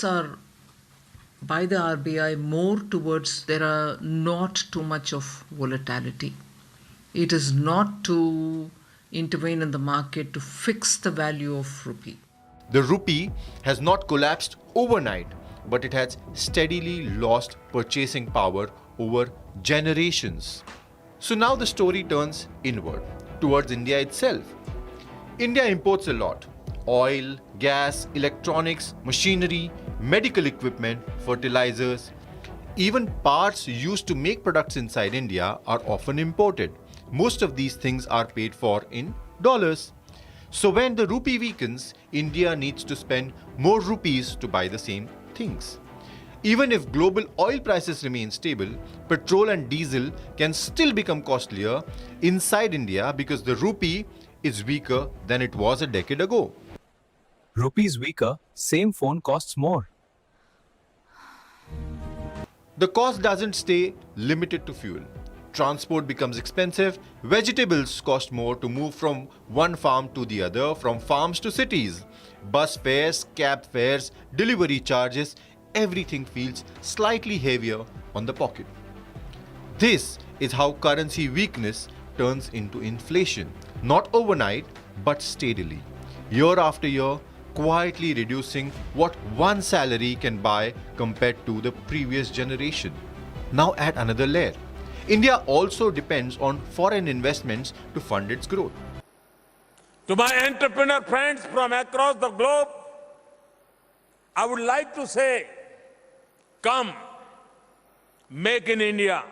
rates are by the RBI more towards there are not too much of volatility. It is not to intervene in the market to fix the value of rupee. The rupee has not collapsed overnight, but it has steadily lost purchasing power over generations. So now the story turns inward, towards India itself. India imports a lot: oil, gas, electronics, machinery, medical equipment, fertilizers. Even parts used to make products inside India are often imported. Most of these things are paid for in dollars. So when the rupee weakens, India needs to spend more rupees to buy the same things. Even if global oil prices remain stable, petrol and diesel can still become costlier inside India because the rupee is weaker than it was a decade ago. Rupees weaker, same phone costs more. The cost doesn't stay limited to fuel. Transport becomes expensive. Vegetables cost more to move from one farm to the other, from farms to cities. Bus fares, cab fares, delivery charges, everything feels slightly heavier on the pocket. This is how currency weakness turns into inflation. Not overnight, but steadily. Year after year, quietly reducing what one salary can buy compared to the previous generation. Now add another layer. India also depends on foreign investments to fund its growth. To my entrepreneur friends from across the globe, I would like to say, come, make in India.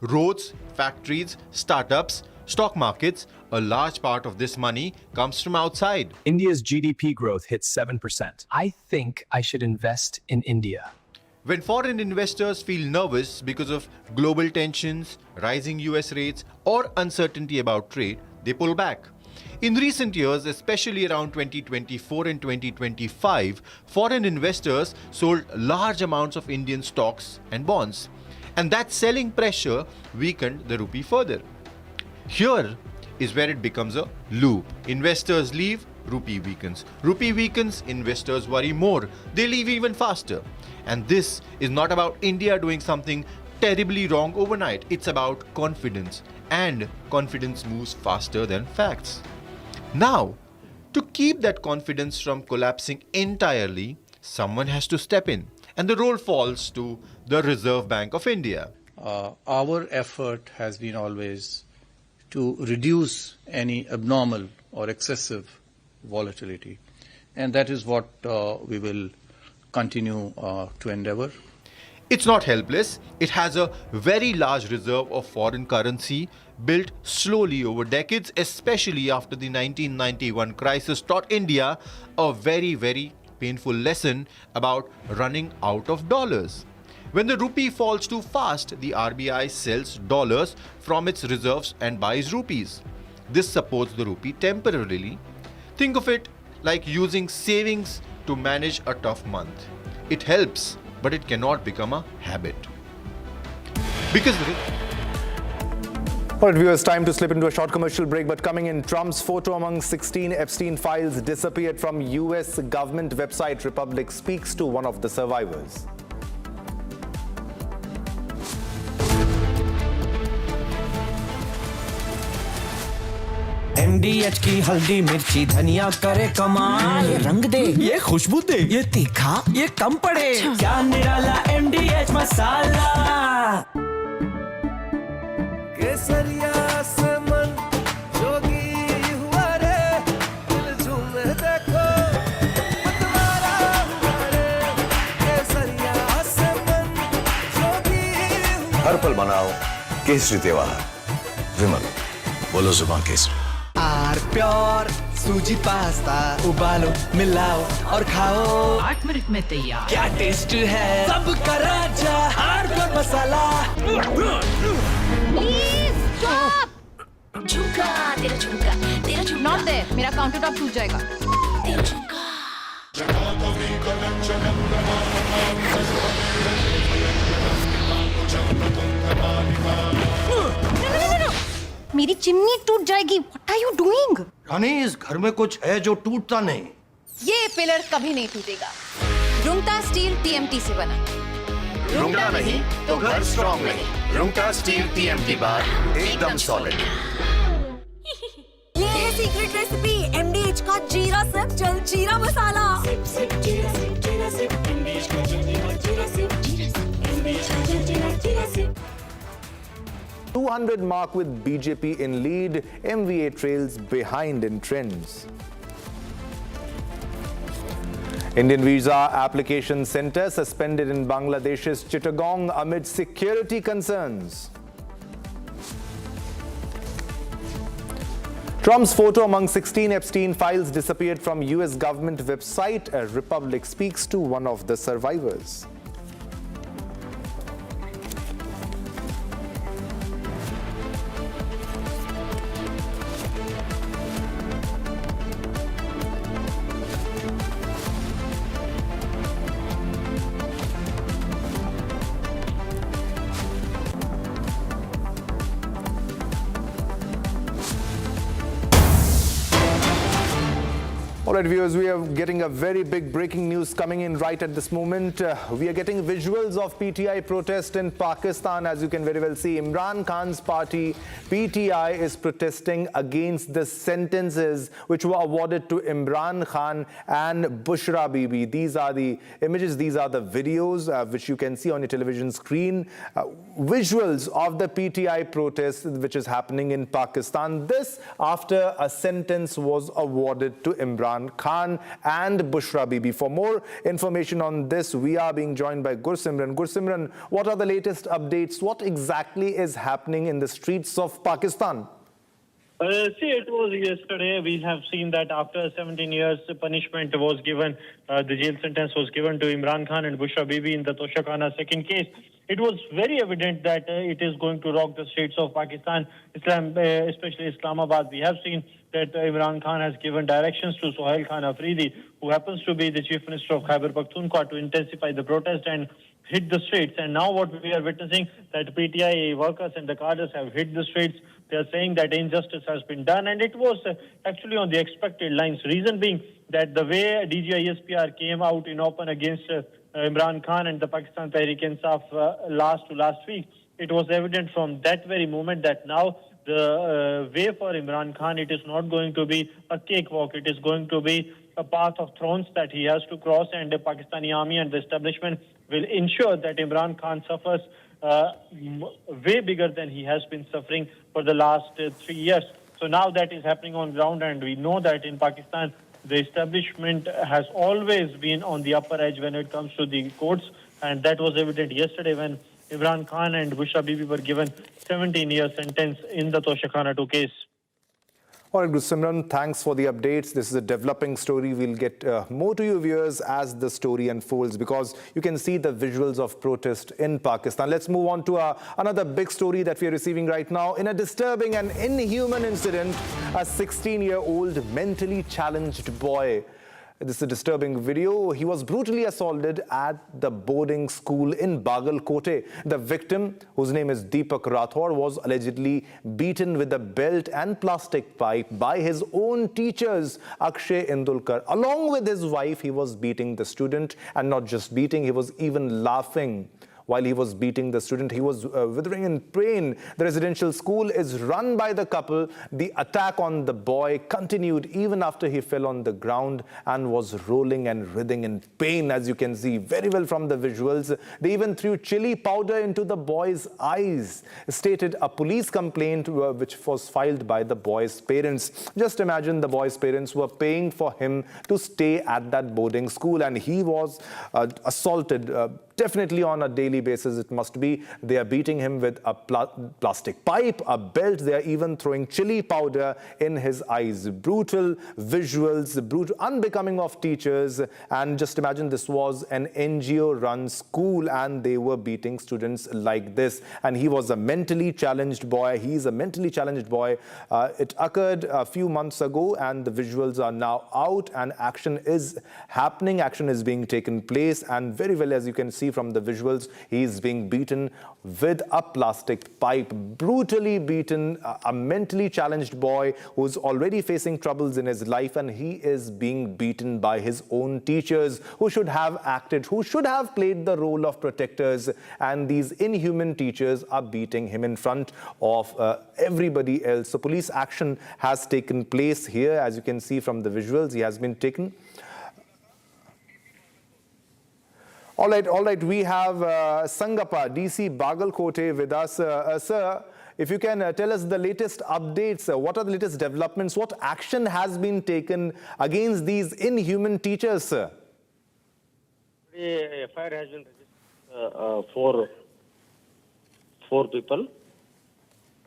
Roads, factories, startups, stock markets, a large part of this money comes from outside. India's GDP growth hit 7%. I think I should invest in India. When foreign investors feel nervous because of global tensions, rising US rates, or uncertainty about trade, they pull back. In recent years, especially around 2024 and 2025, foreign investors sold large amounts of Indian stocks and bonds. And that selling pressure weakened the rupee further. Here is where it becomes a loop. Investors leave, rupee weakens. Rupee weakens, investors worry more. They leave even faster. And this is not about India doing something terribly wrong overnight. It's about confidence. And confidence moves faster than facts. Now, to keep that confidence from collapsing entirely, someone has to step in. And the role falls to the Reserve Bank of India. Our effort has been always to reduce any abnormal or excessive volatility. And that is what we will continue to endeavor. It's not helpless. It has a very large reserve of foreign currency built slowly over decades, especially after the 1991 crisis taught India a very, very painful lesson about running out of dollars. When the rupee falls too fast, the RBI sells dollars from its reserves and buys rupees. This supports the rupee temporarily. Think of it like using savings to manage a tough month. It helps, but it cannot become a habit. Because All right, viewers, time to slip into a short commercial break. But coming in, Trump's photo among 16 Epstein files disappeared from US government website. Republic speaks to one of the survivors. MDH की हल्दी मिर्ची धनिया करे कमाल, ये रंग दे, ये खुशबू दे, ये तीखा, ये कम पड़े, क्या निराला MDH मसाला। केसरिया से मन जोगी हुआ रे, दिल झूमे देखो, मतवारा हुआ रे, केसरिया से मन जोगी हुआ। हर पल मनाओ केसरी त्योहार। विमल, बोलो जुबान केसरी। आर प्योर सूजी पास्ता उबालो मिलाओ और खाओ 8 मिनट में तैयार। क्या टेस्ट है सबका राजा R pure masala. Please stop. झुमका तेरा झुमका तेरा झुमका नॉट देयर, मेरा काउंटर टॉप टूट जाएगा। तेरा झुमका मेरी चिमनी टूट जाएगी। What are you doing? रानी, इस घर में कुछ है जो टूटता नहीं। ये पिलर कभी नहीं टूटेगा। रुंगटा स्टील TMT से बना। रुंगटा नहीं तो घर स्ट्रॉन्ग नहीं। रुंगटा स्टील TMT बार एकदम सॉलिड। ये है सीक्रेट रेसिपी MDH का जीरा सिप जल जीरा मसाला। सिप सिप जीरा सिप जीरा सिप MDH का जल जीरा सिप MDH का जल जीरा SIP. 200 mark with BJP in lead, MVA trails behind in trends. Indian visa application center suspended in Bangladesh's Chittagong amid security concerns. Trump's photo among 16 Epstein files disappeared from US government website. A Republic speaks to one of the survivors. All right, viewers, we are getting a very big breaking news coming in right at this moment. We are getting visuals of PTI protest in Pakistan. As you can very well see, Imran Khan's party, PTI, is protesting against the sentences which were awarded to Imran Khan and Bushra Bibi. These are the images, these are the videos which you can see on your television screen. Visuals of the PTI protest which is happening in Pakistan. This after a sentence was awarded to Imran Khan and Bushra Bibi. For more information on this, we are being joined by Gursimran. Gursimran, what are the latest updates? What exactly is happening in the streets of Pakistan? See, it was yesterday. We have seen that after 17 years, punishment was given. The jail sentence was given to Imran Khan and Bushra Bibi in the Toshakhana second case. It was very evident that it is going to rock the streets of Pakistan, especially Islamabad. We have seen that Imran Khan has given directions to Sohail Khan Afridi, who happens to be the Chief Minister of Khyber Pakhtunkhwa, to intensify the protest and hit the streets. And now what we are witnessing, that PTI workers and the cadres have hit the streets. They are saying that injustice has been done, and it was actually on the expected lines. Reason being that the way DGISPR came out in open against Imran Khan and the Pakistan Tehreek-e-Insaf last week, it was evident from that very moment that now the way for Imran Khan, it is not going to be a cakewalk. It is going to be a path of thorns that he has to cross, and the Pakistani army and the establishment will ensure that Imran Khan suffers way bigger than he has been suffering for the last 3 years. So now that is happening on ground, and we know that in Pakistan, the establishment has always been on the upper edge when it comes to the courts, and that was evident yesterday when Imran Khan and Bushra Bibi were given 17-year sentence in the Toshakhana 2 case. All right, Gursimran, thanks for the updates. This is a developing story. We'll get more to you viewers as the story unfolds, because you can see the visuals of protest in Pakistan. Let's move on to another big story that we are receiving right now. In a disturbing and inhuman incident, a 16-year-old mentally challenged boy. This is a disturbing video. He was brutally assaulted at the boarding school in Bagalkote. The victim, whose name is Deepak Rathore, was allegedly beaten with a belt and plastic pipe by his own teachers, Akshay Indulkar. Along with his wife, he was beating the student, and not just beating, he was even laughing. While he was beating the student, he was withering in pain. The residential school is run by the couple. The attack on the boy continued even after he fell on the ground and was rolling and writhing in pain, as you can see very well from the visuals. They even threw chili powder into the boy's eyes, stated a police complaint which was filed by the boy's parents. Just imagine, the boy's parents were paying for him to stay at that boarding school, and he was assaulted definitely on a daily basis. It must be. They are beating him with a plastic pipe, a belt. They are even throwing chili powder in his eyes. Brutal visuals, brutal, unbecoming of teachers. And just imagine, this was an NGO-run school, and they were beating students like this. And he was a mentally challenged boy. He's a mentally challenged boy. It occurred a few months ago, and the visuals are now out, and action is happening. Action is being taken place, and very well, as you can see from the visuals, He is being beaten with a plastic pipe, brutally beaten, a mentally challenged boy who's already facing troubles in his life, and he is being beaten by his own teachers who should have acted, who should have played the role of protectors, and these inhuman teachers are beating him in front of everybody else. So police action has taken place here, as you can see from the visuals. He has been taken. All right, we have Sangappa, DC Bagalkote with us. Sir, if you can tell us the latest updates, what are the latest developments, what action has been taken against these inhuman teachers, sir? The FIR has been registered four people,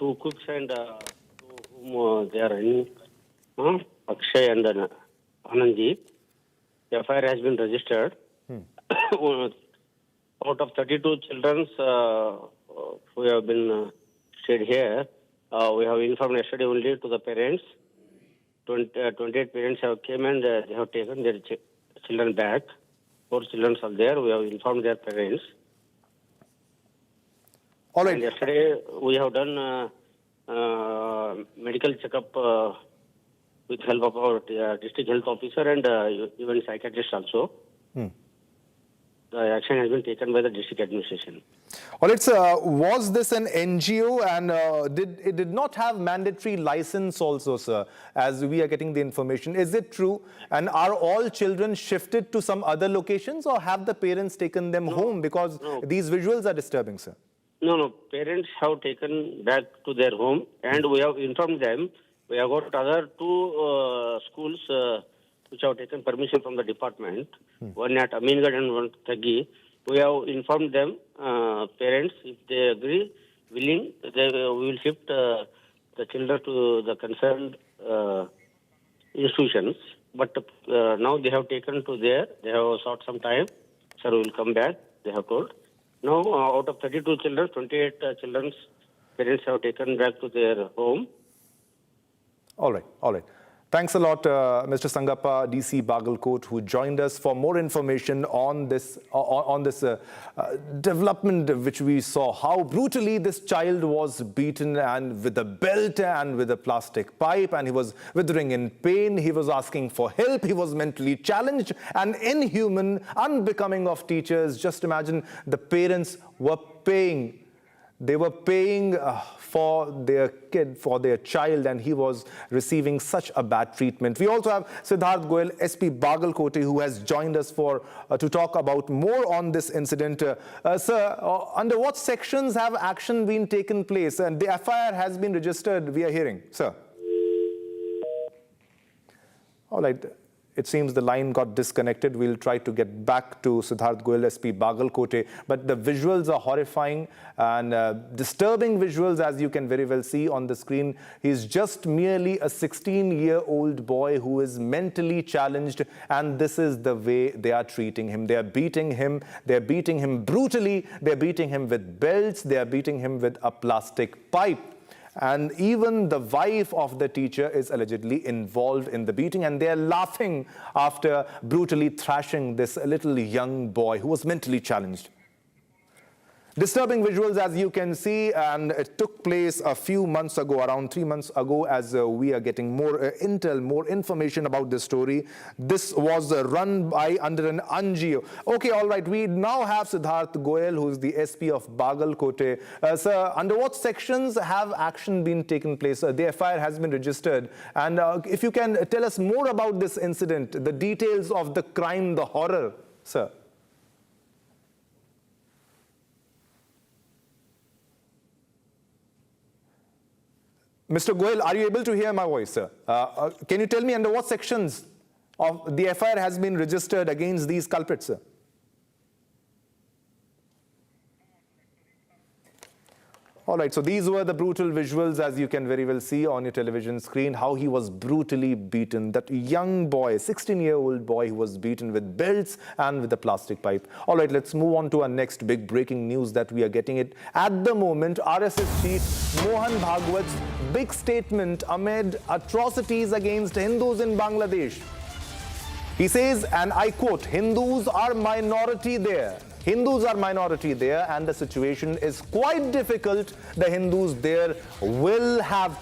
2 cooks and to whom they are in, Akshay and Anandji. The FIR has been registered. Out of 32 children who have been stayed here, we have informed yesterday only to the parents. 28 parents have came and they have taken their children back. 4 children are there. We have informed their parents. All right. And yesterday we have done medical checkup with help of our district health officer and even psychiatrist also. The action has been taken by the district administration. All right, sir. Was this an NGO, and it did not have mandatory license also, sir, as we are getting the information? Is it true? And are all children shifted to some other locations, or have the parents taken them home? Because these visuals are disturbing, sir. No. Parents have taken back to their home, and we have informed them. We have got other 2 schools which have taken permission from the department, one at Amingarh and one at Thagi. We have informed them, parents, if they agree, willing, we will shift the children to the concerned institutions. But now they have taken to there, they have sought some time, sir, we will come back, they have told. Now, out of 32 children, 28 children's parents have taken back to their home. All right. Thanks a lot, Mr. Sangappa, DC Bagalkote, who joined us for more information on this development which we saw, how brutally this child was beaten, and with a belt and with a plastic pipe, and he was withering in pain. He was asking for help. He was mentally challenged and inhuman, unbecoming of teachers. Just imagine, the parents were paying. They were paying for their kid, for their child, and he was receiving such a bad treatment. We also have Siddharth Goyal, SP Bagalkote, who has joined us to talk about more on this incident. Sir, under what sections have action been taken place? And the FIR has been registered, we are hearing. Sir. All right. It seems the line got disconnected. We'll try to get back to Siddharth Goyal, SP Bagalkote. But the visuals are horrifying and disturbing visuals, as you can very well see on the screen. He's just merely a 16-year-old boy who is mentally challenged, and this is the way they are treating him. They are beating him. They're beating him brutally. They're beating him with belts. They're beating him with a plastic pipe. And even the wife of the teacher is allegedly involved in the beating, and they're laughing after brutally thrashing this little young boy who was mentally challenged. Disturbing visuals, as you can see, and it took place a few months ago, around 3 months ago, as we are getting more intel, more information about this story. This was run by under an NGO. Okay, all right, we now have Siddharth Goyal, who is the SP of Bagalkote. Sir, under what sections have action been taken place? The FIR has been registered. And if you can tell us more about this incident, the details of the crime, the horror, sir. Mr. Goyal, are you able to hear my voice, sir? Can you tell me under what sections of the FIR has been registered against these culprits, sir? All right, so these were the brutal visuals, as you can very well see on your television screen, how he was brutally beaten. That young boy, 16-year-old boy, who was beaten with belts and with a plastic pipe. All right, let's move on to our next big breaking news that we are getting it. At the moment, RSS chief Mohan Bhagwat's big statement amid atrocities against Hindus in Bangladesh. He says, and I quote, "Hindus are minority there. Hindus are minority there and the situation is quite difficult. The Hindus there will have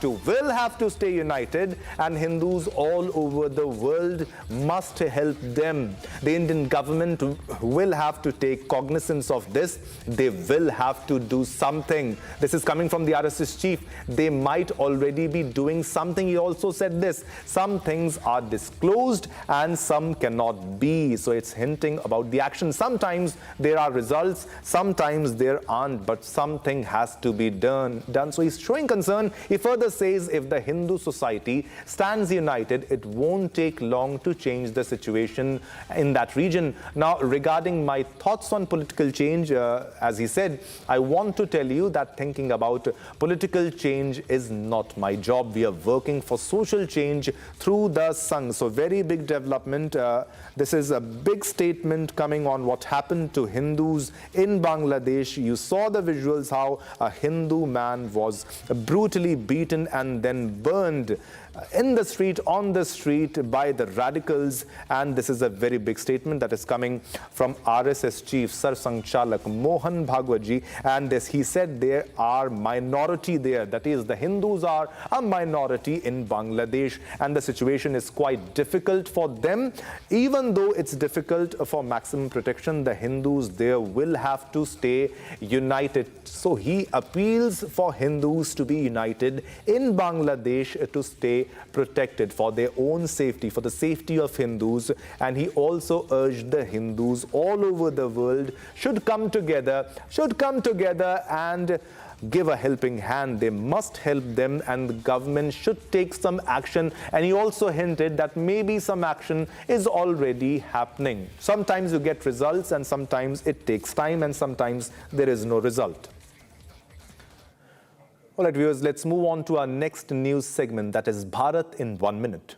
to stay united, and Hindus all over the world must help them. The Indian government will have to take cognizance of this. They will have to do something. This is coming from the RSS chief. They might already be doing something. He also said this: some things are disclosed and some cannot be. So it's hinting about the action. Sometimes there are results, sometimes there aren't, but something has to be done. So he's showing concern. He further says if the Hindu society stands united, it won't take long to change the situation in that region. Now, regarding my thoughts on political change, as he said, I want to tell you that thinking about political change is not my job. We are working for social change through the Sangh. So very big development. This is a big statement coming on what happened to Hindus in Bangladesh. You saw the visuals how a Hindu man was brutally beaten and then burned in the street, on the street by the radicals. And this is a very big statement that is coming from RSS chief Sarsang Chalak Mohan Bhagwatji, and this, he said there are minority there, that is the Hindus are a minority in Bangladesh and the situation is quite difficult for them. Even though it's difficult for maximum protection, the Hindus there will have to stay united. So he appeals for Hindus to be united in Bangladesh to stay protected for their own safety, for the safety of Hindus. And he also urged the Hindus all over the world should come together and give a helping hand. They must help them and the government should take some action. And he also hinted that maybe some action is already happening. Sometimes you get results and sometimes it takes time and sometimes there is no result. All right, viewers, let's move on to our next news segment, that is Bharat in 1 minute.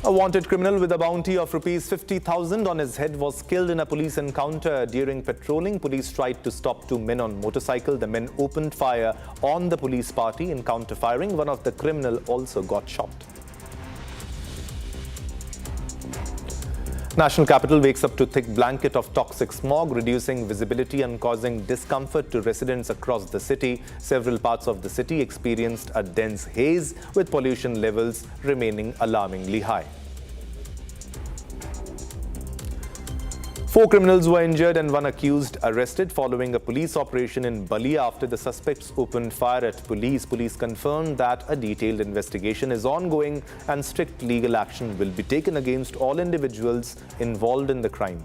A wanted criminal with a bounty of rupees 50,000 on his head was killed in a police encounter. During patrolling, police tried to stop two men on motorcycle. The men opened fire on the police party. In counter firing, one of the criminal also got shot. National capital wakes up to thick blanket of toxic smog, reducing visibility and causing discomfort to residents across the city. Several parts of the city experienced a dense haze, with pollution levels remaining alarmingly high. 4 criminals were injured and 1 accused arrested following a police operation in Balia after the suspects opened fire at police. Police confirmed that a detailed investigation is ongoing and strict legal action will be taken against all individuals involved in the crime.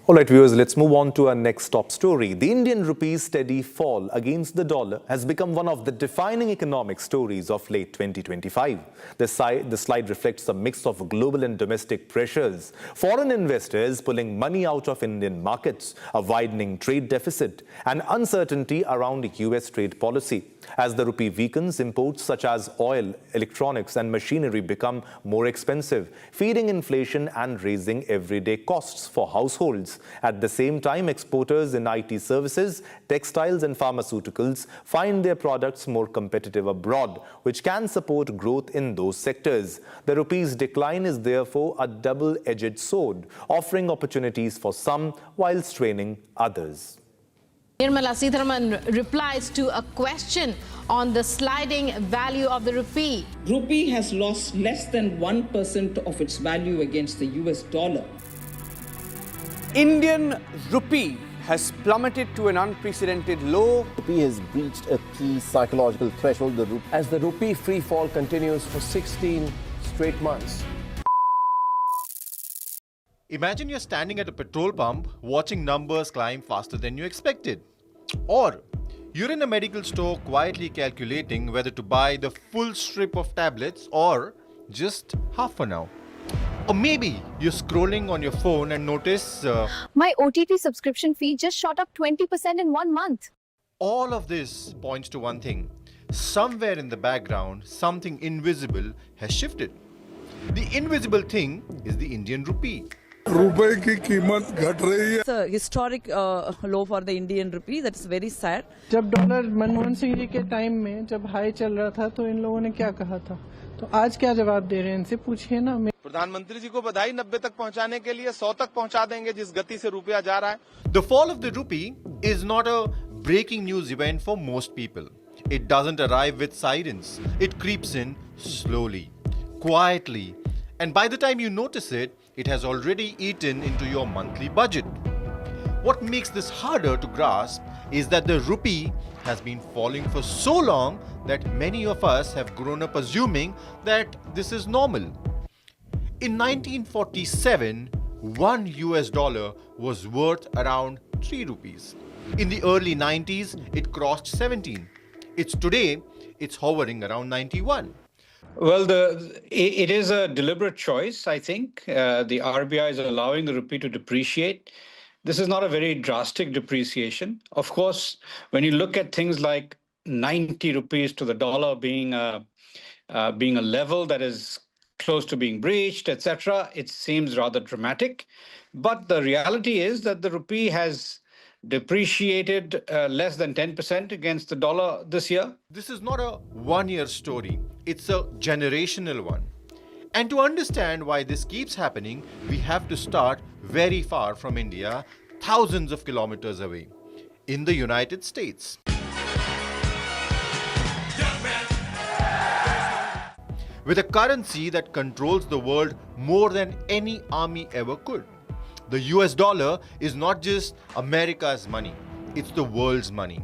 All right, viewers, let's move on to our next top story. The Indian rupee's steady fall against the dollar has become one of the defining economic stories of late 2025. The slide reflects a mix of global and domestic pressures. Foreign investors pulling money out of Indian markets, a widening trade deficit, and uncertainty around US trade policy. As the rupee weakens, imports such as oil, electronics, and machinery become more expensive, feeding inflation and raising everyday costs for households. At the same time, exporters in IT services, textiles, and pharmaceuticals find their products more competitive abroad, which can support growth in those sectors. The rupee's decline is therefore a double-edged sword, offering opportunities for some while straining others. Nirmala Sitharaman replies to a question on the sliding value of the rupee. Rupee has lost less than 1% of its value against the US dollar. Indian rupee has plummeted to an unprecedented low. Rupee has breached a key psychological threshold. As the rupee free fall continues for 16 straight months. Imagine you're standing at a petrol pump watching numbers climb faster than you expected. Or you're in a medical store quietly calculating whether to buy the full strip of tablets or just half for now. Or maybe you're scrolling on your phone and notice My OTT subscription fee just shot up 20% in 1 month. all of this points to one thing. Somewhere in the background, something invisible has shifted. The invisible thing is the Indian rupee. रुपए की कीमत घट रही है. It's a historic low for the Indian rupee. That's very sad. जब dollar Manmohan Singh ji के time में जब हाई चल रहा था तो इन लोगों ने क्या कहा था, तो आज क्या जवाब दे रहे हैं, इनसे पूछिए ना. प्रधानमंत्री जी को बधाई 90 तक पहुंचाने के लिए 100 तक पहुंचा देंगे जिस गति से रुपया जा रहा है. The fall of the rupee is not a breaking news event for most people. It doesn't arrive with sirens. It creeps in slowly, quietly, and by the time you notice it, it has already eaten into your monthly budget. What makes this harder to grasp is that the rupee has been falling for so long that many of us have grown up assuming that this is normal. In 1947, $1 was worth around 3 rupees. In the early 90s, it crossed 17. Today, it's hovering around 91. Well, it is a deliberate choice, I think. The RBI is allowing the rupee to depreciate. This is not a very drastic depreciation. Of course, when you look at things like 90 rupees to the dollar being a level that is close to being breached, etc., it seems rather dramatic. But the reality is that the rupee has depreciated less than 10% against the dollar this year. This is not a one-year story. It's a generational one. And to understand why this keeps happening, we have to start very far from India, thousands of kilometers away, in the United States. With a currency that controls the world more than any army ever could. The US dollar is not just America's money, it's the world's money.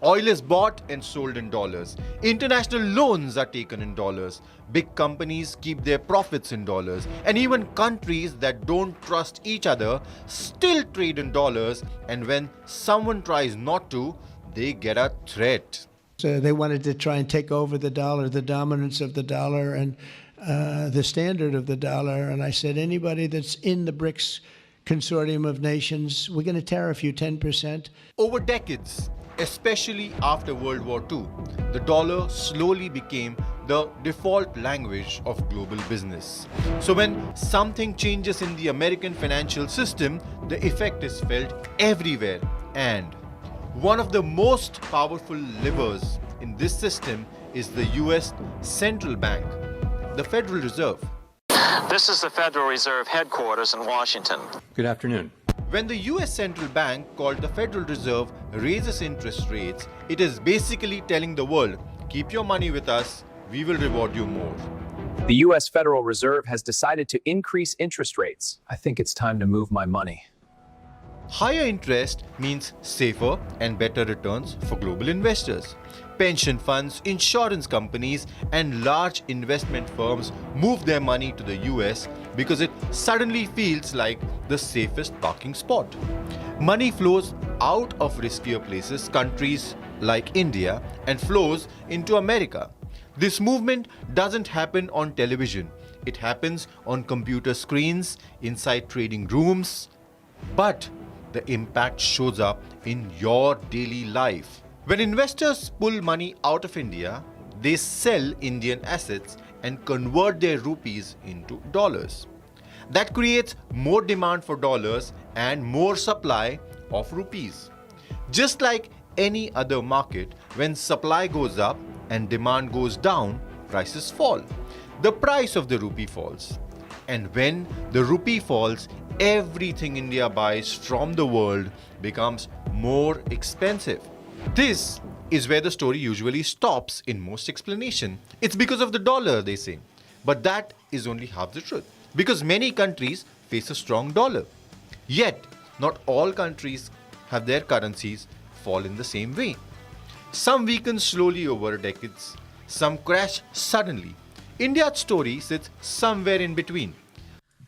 Oil is bought and sold in dollars. International loans are taken in dollars. Big companies keep their profits in dollars. And even countries that don't trust each other still trade in dollars. And when someone tries not to, they get a threat. So they wanted to try and take over the dollar, the dominance of the dollar and the standard of the dollar. And I said, anybody that's in the BRICS consortium of nations, we're going to tariff you 10%. Over decades, especially after World War II, the dollar slowly became the default language of global business. So when something changes in the American financial system, the effect is felt everywhere. And one of the most powerful levers in this system is the US Central Bank, the Federal Reserve. This is the Federal Reserve headquarters in Washington. Good afternoon. When the US Central Bank, called the Federal Reserve, raises interest rates, it is basically telling the world, keep your money with us, we will reward you more. The US Federal Reserve has decided to increase interest rates. I think it's time to move my money. Higher interest means safer and better returns for global investors. Pension funds, insurance companies, and large investment firms move their money to the US because it suddenly feels like the safest parking spot. Money flows out of riskier places, countries like India, and flows into America. This movement doesn't happen on television. It happens on computer screens, inside trading rooms. But the impact shows up in your daily life. When investors pull money out of India, they sell Indian assets and convert their rupees into dollars. That creates more demand for dollars and more supply of rupees. Just like any other market, when supply goes up and demand goes down, prices fall. The price of the rupee falls. And when the rupee falls, everything India buys from the world becomes more expensive. This is where the story usually stops in most explanation. It's because of the dollar, they say. But that is only half the truth. Because many countries face a strong dollar. Yet, not all countries have their currencies fall in the same way. Some weaken slowly over decades. Some crash suddenly. India's story sits somewhere in between.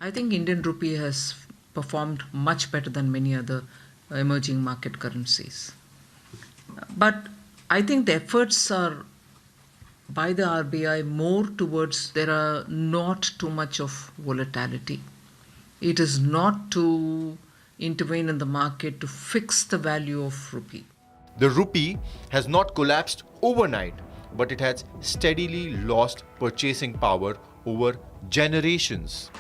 I think Indian rupee has performed much better than many other emerging market currencies. But I think the efforts are by the RBI more towards there are not too much of volatility. It is not to intervene in the market to fix the value of rupee. The rupee has not collapsed overnight, but it has steadily lost purchasing power over generations.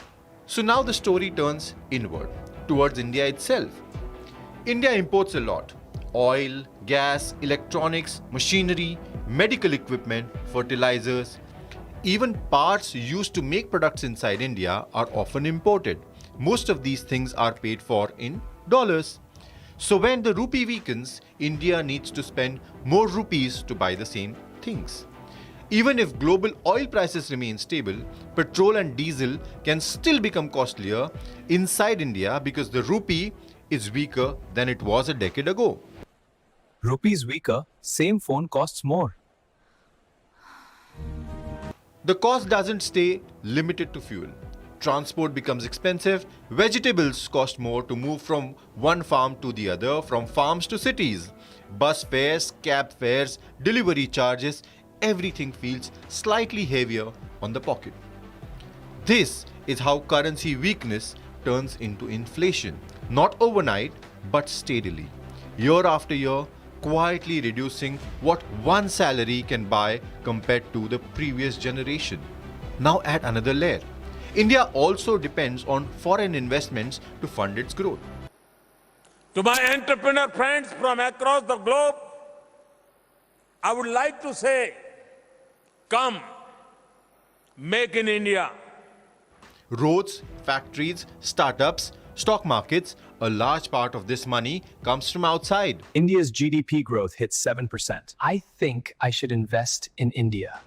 So now the story turns inward, towards India itself. India imports a lot: oil, gas, electronics, machinery, medical equipment, fertilizers. Even parts used to make products inside India are often imported. Most of these things are paid for in dollars. So when the rupee weakens, India needs to spend more rupees to buy the same things. Even if global oil prices remain stable, petrol and diesel can still become costlier inside India because the rupee is weaker than it was a decade ago. Rupees weaker, same phone costs more. The cost doesn't stay limited to fuel. Transport becomes expensive. Vegetables cost more to move from one farm to the other, from farms to cities. Bus fares, cab fares, delivery charges, everything feels slightly heavier on the pocket. This is how currency weakness turns into inflation. Not overnight, but steadily. Year after year, quietly reducing what one salary can buy compared to the previous generation. Now add another layer. India also depends on foreign investments to fund its growth. To my entrepreneur friends from across the globe, I would like to say, come, make in India. Roads, factories, startups, stock markets, a large part of this money comes from outside. India's GDP growth hit 7%. I think I should invest in India.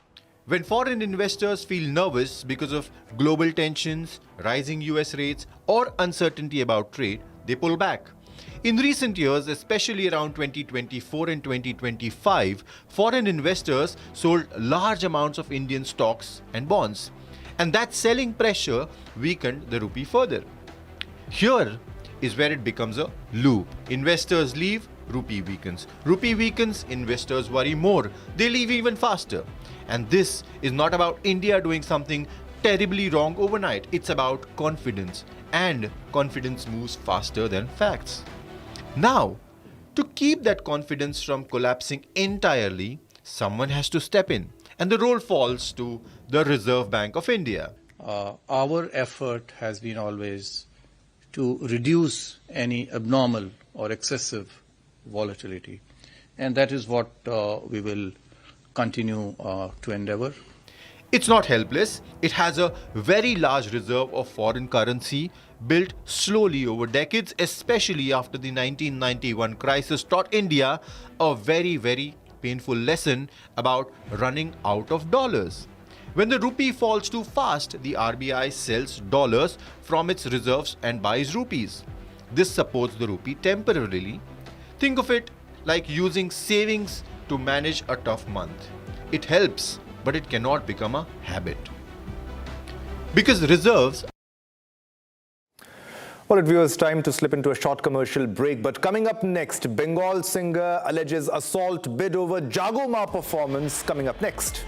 When foreign investors feel nervous because of global tensions, rising US rates, or uncertainty about trade, they pull back. In recent years, especially around 2024 and 2025, foreign investors sold large amounts of Indian stocks and bonds. And that selling pressure weakened the rupee further. Here is where it becomes a loop. Investors leave, rupee weakens. Rupee weakens, investors worry more. They leave even faster. And this is not about India doing something terribly wrong overnight. It's about confidence. And confidence moves faster than facts. Now, to keep that confidence from collapsing entirely, someone has to step in. And the role falls to the Reserve Bank of India. Our effort has been always to reduce any abnormal or excessive volatility. And that is what we will continue to endeavor. It's not helpless. It has a very large reserve of foreign currency built slowly over decades, especially after the 1991 crisis taught India a very, very painful lesson about running out of dollars. When the rupee falls too fast, the RBI sells dollars from its reserves and buys rupees. This supports the rupee temporarily. Think of it like using savings to manage a tough month. It helps, but it cannot become a habit. Because reserves. All right, viewers, time to slip into a short commercial break. But coming up next, Bengal singer alleges assault bid over Jago Ma performance. Coming up next.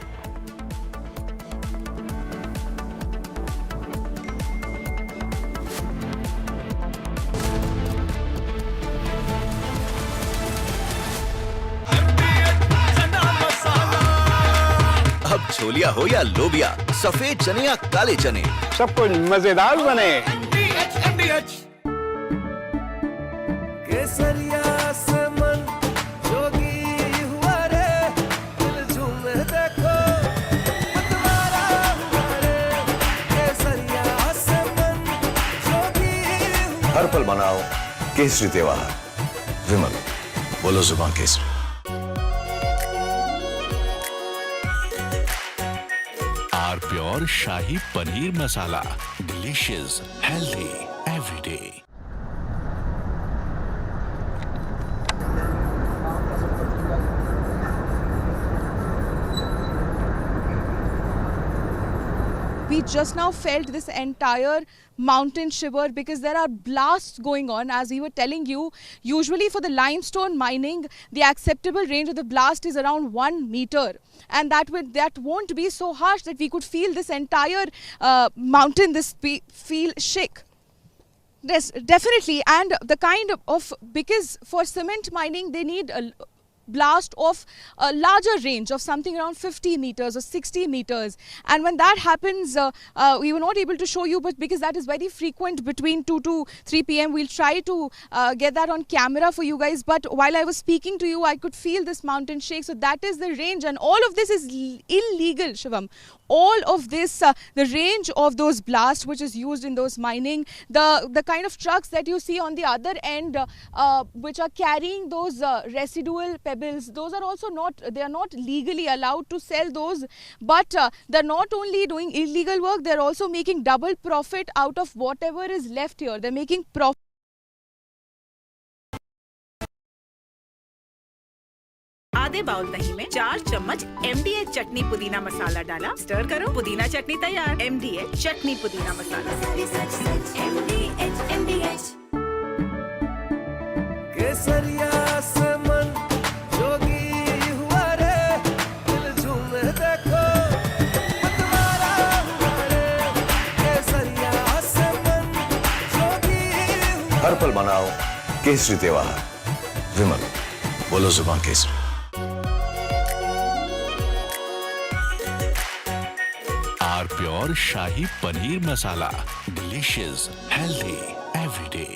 अब छोलिया हो या लोबिया, सफेद चने या काले चने, सब कुछ मजेदार बने। केसरिया से मन जोगी हुआ रे, दिल झूमे देखो मतवारा हुआ रे। केसरिया से मन जोगी हुआ। हर पल मनाओ केसरी त्योहार। विमल, बोलो जुबान Kesari. Pure shahi paneer masala, delicious, healthy every day. We just now felt this entire mountain shiver because there are blasts going on. As we were telling you, usually for the limestone mining, the acceptable range of the blast is around 1 meter. And that won't be so harsh that we could feel this entire mountain, feel shake. Yes, definitely. And the kind of, because for cement mining, they need blast of a larger range of something around 50 meters or 60 meters. And when that happens, we were not able to show you, but because that is very frequent between 2 to 3 p.m. we'll try to get that on camera for you guys. But while I was speaking to you, I could feel this mountain shake. So that is the range, and all of this is illegal, Shivam. All of this, the range of those blasts which is used in those mining, the kind of trucks that you see on the other end which are carrying those residual pebbles, those are also not, they are not legally allowed to sell those, but they're not only doing illegal work, they're also making double profit out of whatever is left here. They're making profit. आधे bowl दही में 4 चम्मच MDH चटनी पुदीना मसाला डाला, stir करो, पुदीना चटनी तैयार। MDH चटनी पुदीना मसाला। MDH केसरिया से मन जोगी हुआ रे, दिल झूमे देखो मतवारा हुआ रे। केसरिया से मन जोगी हुआ। हर पल मनाओ केसरी त्योहार। विमल, बोलो जुबान Kesari. Pure shahi paneer masala, delicious, healthy everyday.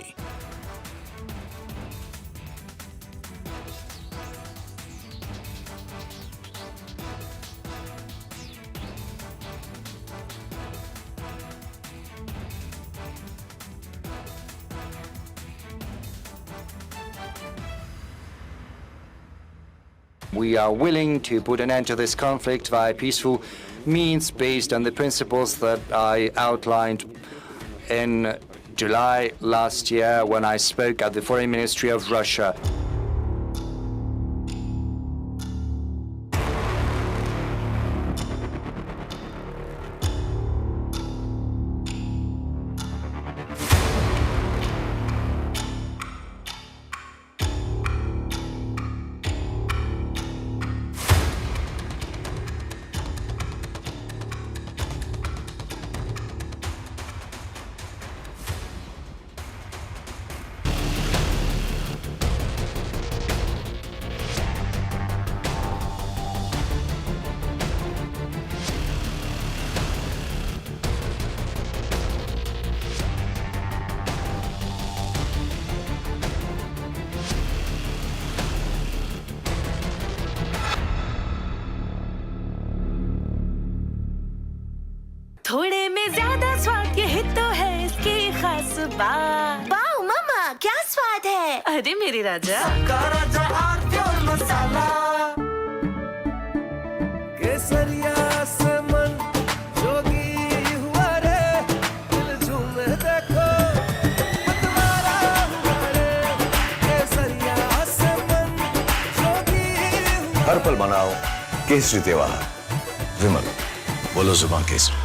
We are willing to put an end to this conflict via peaceful means based on the principles that I outlined in July last year when I spoke at the Foreign Ministry of Russia. थोड़े में ज्यादा स्वाद, यही तो है इसकी खास बात। वाओ मामा, क्या स्वाद है? अरे मेरे राजा, राजा और प्योर मसाला। केसरिया से मन जोगी हुआ रे, दिल झूमे देखो मतवारा हुआ रे। केसरिया से मन जोगी हुआ। हर पल मनाओ केसरी त्योहार। विमल, बोलो जुबान केसरी।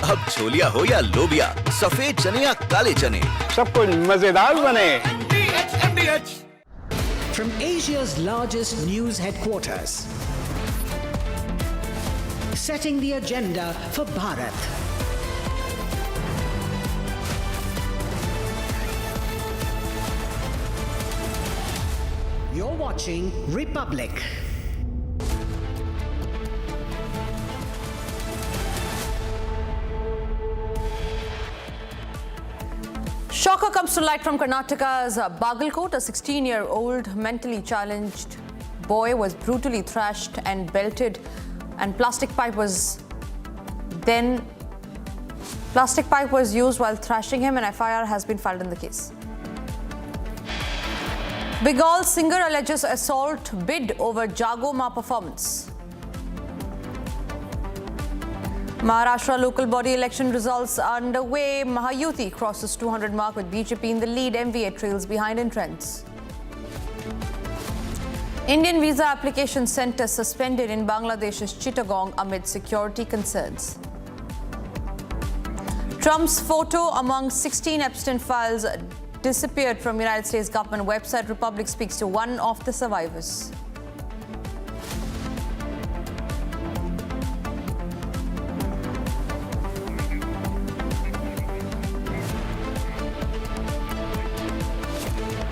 अब छोलिया हो या लोबिया, सफेद चने या काले चने, सब कुछ मजेदार बने। From Asia's largest news headquarters, setting the agenda for Bharat. You're watching Republic. Shocker comes to light from Karnataka's Bagalkot. A 16-year-old mentally challenged boy was brutally thrashed and belted, and plastic pipe was used while thrashing him. An FIR has been filed in the case. Bengal singer alleges assault bid over Jago Ma performance. Maharashtra local body election results are underway. Mahayuti crosses 200 mark with BJP in the lead. MVA trails behind in trends. Indian visa application center suspended in Bangladesh's Chittagong amid security concerns. Trump's photo among 16 Epstein files disappeared from United States government website. Republic speaks to one of the survivors.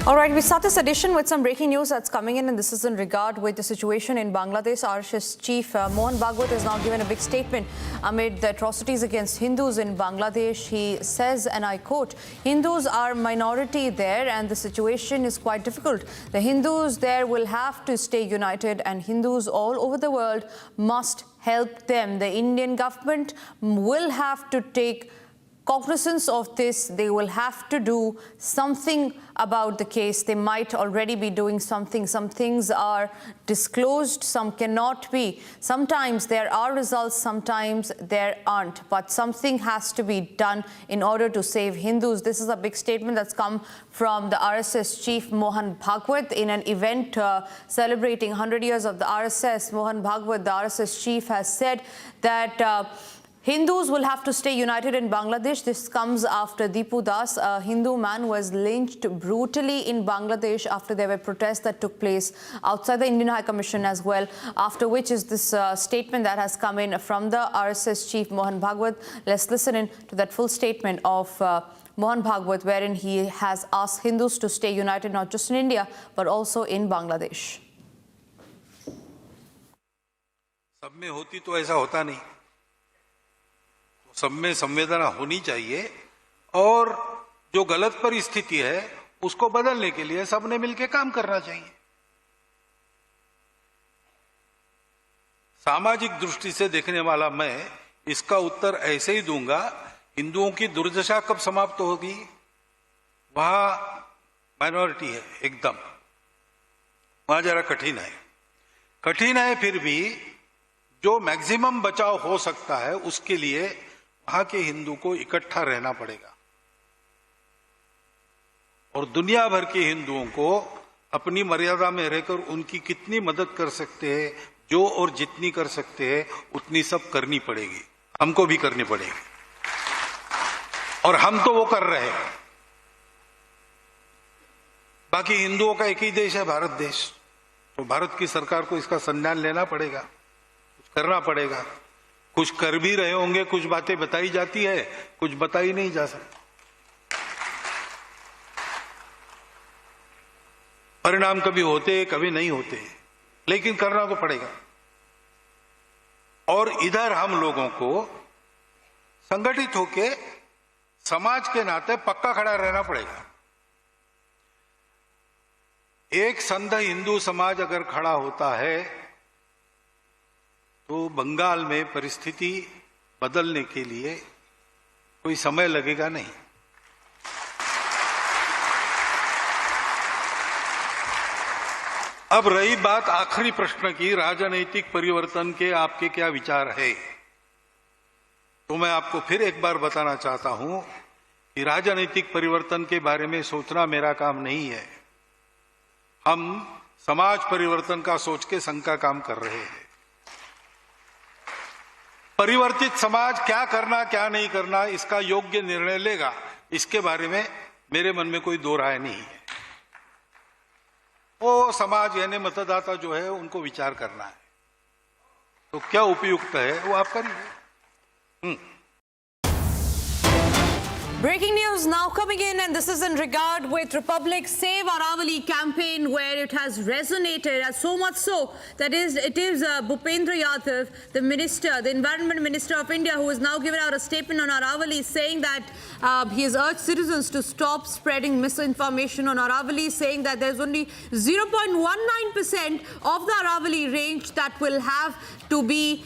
All right, we start this edition with some breaking news that's coming in, and this is in regard with the situation in Bangladesh. RSS chief Mohan Bhagwat has now given a big statement amid the atrocities against Hindus in Bangladesh. He says, and I quote, "Hindus are minority there and the situation is quite difficult. The Hindus there will have to stay united and Hindus all over the world must help them. The Indian government will have to take cognizance of this. They will have to do something about the case. They might already be doing something. Some things are disclosed, some cannot be. Sometimes there are results, sometimes there aren't. But something has to be done in order to save Hindus." This is a big statement that's come from the RSS chief Mohan Bhagwat in an event celebrating 100 years of the RSS. Mohan Bhagwat, the RSS chief, has said that Hindus will have to stay united in Bangladesh. This comes after Deepu Das, a Hindu man, was lynched brutally in Bangladesh after there were protests that took place outside the Indian High Commission as well, after which is this statement that has come in from the RSS chief Mohan Bhagwat. Let's listen in to that full statement of Mohan Bhagwat, wherein he has asked Hindus to stay united not just in India but also in Bangladesh. सब में होती तो ऐसा होता नहीं, सब में संवेदना होनी चाहिए और जो गलत परिस्थिति है उसको बदलने के लिए सबने मिलकर काम करना चाहिए। सामाजिक दृष्टि से देखने वाला मैं इसका उत्तर ऐसे ही दूंगा, हिंदुओं की दुर्दशा कब समाप्त होगी? वहां माइनॉरिटी है एकदम, वहां जरा कठिन है, फिर भी जो मैक्सिमम बचाव हो सकता है उसके लिए वहां के हिंदू को इकट्ठा रहना पड़ेगा और दुनिया भर के हिंदुओं को अपनी मर्यादा में रहकर उनकी कितनी मदद कर सकते हैं, जो और जितनी कर सकते हैं उतनी सब करनी पड़ेगी, हमको भी करनी पड़ेगी और हम तो वो कर रहे हैं। बाकी हिंदुओं का एक ही देश है, भारत देश, तो भारत की सरकार को इसका संज्ञान लेना पड़ेगा, कुछ करना पड़ेगा। कुछ कर भी रहे होंगे, कुछ बातें बताई जाती है, कुछ बताई नहीं जा सकती। परिणाम कभी होते कभी नहीं होते, लेकिन करना तो पड़ेगा। और इधर हम लोगों को संगठित होके समाज के नाते पक्का खड़ा रहना पड़ेगा। एक संघ हिंदू समाज अगर खड़ा होता है तो बंगाल में परिस्थिति बदलने के लिए कोई समय लगेगा नहीं। अब रही बात आखिरी प्रश्न की, राजनीतिक परिवर्तन के आपके क्या विचार है, तो मैं आपको फिर एक बार बताना चाहता हूं कि राजनीतिक परिवर्तन के बारे में सोचना मेरा काम नहीं है। हम समाज परिवर्तन का सोच के संघ का काम कर रहे हैं। परिवर्तित समाज क्या करना क्या नहीं करना इसका योग्य निर्णय लेगा, इसके बारे में मेरे मन में कोई दो राय नहीं है। वो समाज यानी मतदाता जो है उनको विचार करना है, तो क्या उपयुक्त है वो आप करिए। Breaking news now coming in, and this is in regard with Republic Save Aravalli campaign, where it has resonated, so much so that it is Bhupendra Yadav, the minister, the environment minister of India, who has now given out a statement on Aravalli, saying that he has urged citizens to stop spreading misinformation on Aravalli, saying that there's only 0.19% of the Aravalli range that will have to be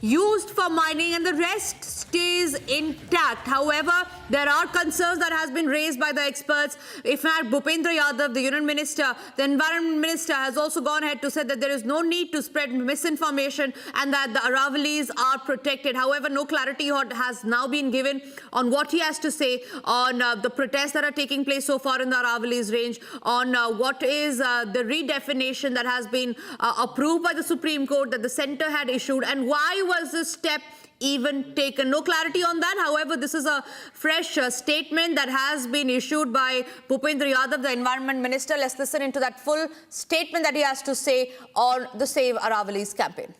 used for mining and the rest stays intact. However, there are concerns that has been raised by the experts. In fact, Bhupendra Yadav, the Union Minister, the Environment Minister, has also gone ahead to say that there is no need to spread misinformation and that the Aravallis are protected. However, no clarity has now been given on what he has to say on the protests that are taking place so far in the Aravallis range, on what is the redefinition that has been approved by the Supreme Court that the centre had issued, and why was this step even taken. No clarity on that. However, this is a fresh statement that has been issued by Bhupendra Yadav, the Environment Minister. Let's listen into that full statement that he has to say on the Save Aravallis campaign.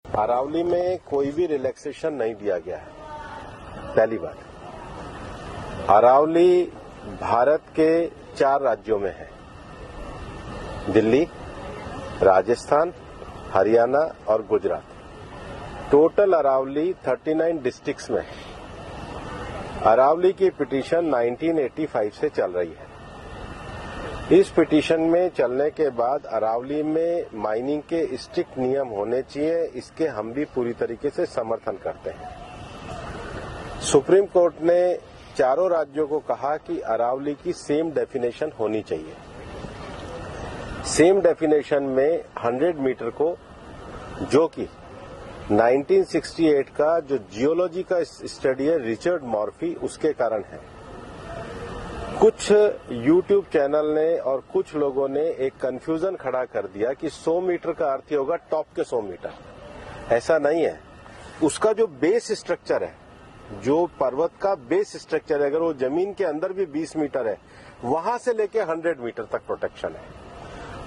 Aravalli में कोई भी relaxation नहीं दिया गया है, पहली बात। अरावली भारत के 4 राज्यों में है, दिल्ली, राजस्थान, हरियाणा और गुजरात। टोटल अरावली 39 डिस्ट्रिक्ट्स में है। अरावली की पिटीशन 1985 से चल रही है। इस पिटीशन में चलने के बाद अरावली में माइनिंग के स्ट्रिक्ट नियम होने चाहिए, इसके हम भी पूरी तरीके से समर्थन करते हैं। सुप्रीम कोर्ट ने चारों राज्यों को कहा कि अरावली की सेम डेफिनेशन होनी चाहिए। सेम डेफिनेशन में 100 मीटर को, जो कि 1968 का जो जियोलॉजी का स्टडी है रिचर्ड मॉर्फी, उसके कारण है। कुछ यूट्यूब चैनल ने और कुछ लोगों ने एक कंफ्यूजन खड़ा कर दिया कि 100 मीटर का अर्थ ही होगा टॉप के 100 मीटर। ऐसा नहीं है। उसका जो बेस स्ट्रक्चर है, जो पर्वत का बेस स्ट्रक्चर है, अगर वो जमीन के अंदर भी 20 मीटर है, वहां से लेके 100 मीटर तक प्रोटेक्शन है।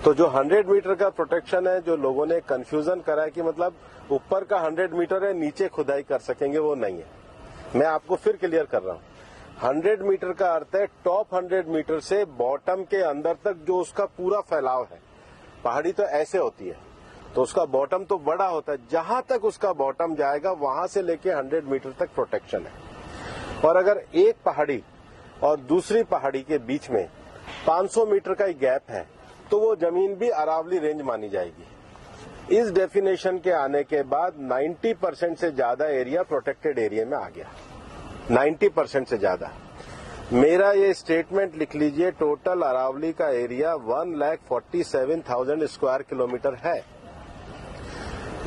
तो जो 100 मीटर का प्रोटेक्शन है, जो लोगों ने कंफ्यूजन करा है कि मतलब ऊपर का 100 मीटर है, नीचे खुदाई कर सकेंगे, वो नहीं है। मैं आपको फिर क्लियर कर रहा हूं। 100 मीटर का अर्थ है टॉप 100 मीटर से बॉटम के अंदर तक जो उसका पूरा फैलाव है। पहाड़ी तो ऐसे होती है, तो उसका बॉटम तो बड़ा होता है। जहां तक उसका बॉटम जाएगा वहां से लेके 100 मीटर तक प्रोटेक्शन है। और अगर एक पहाड़ी और दूसरी पहाड़ी के बीच में 500 मीटर का ही गैप है, तो वो जमीन भी अरावली रेंज मानी जाएगी। इस डेफिनेशन के आने के बाद 90% से ज्यादा एरिया प्रोटेक्टेड एरिया में आ गया। 90% से ज्यादा। मेरा ये स्टेटमेंट लिख लीजिए, टोटल अरावली का एरिया 1,47,000 स्क्वायर किलोमीटर है।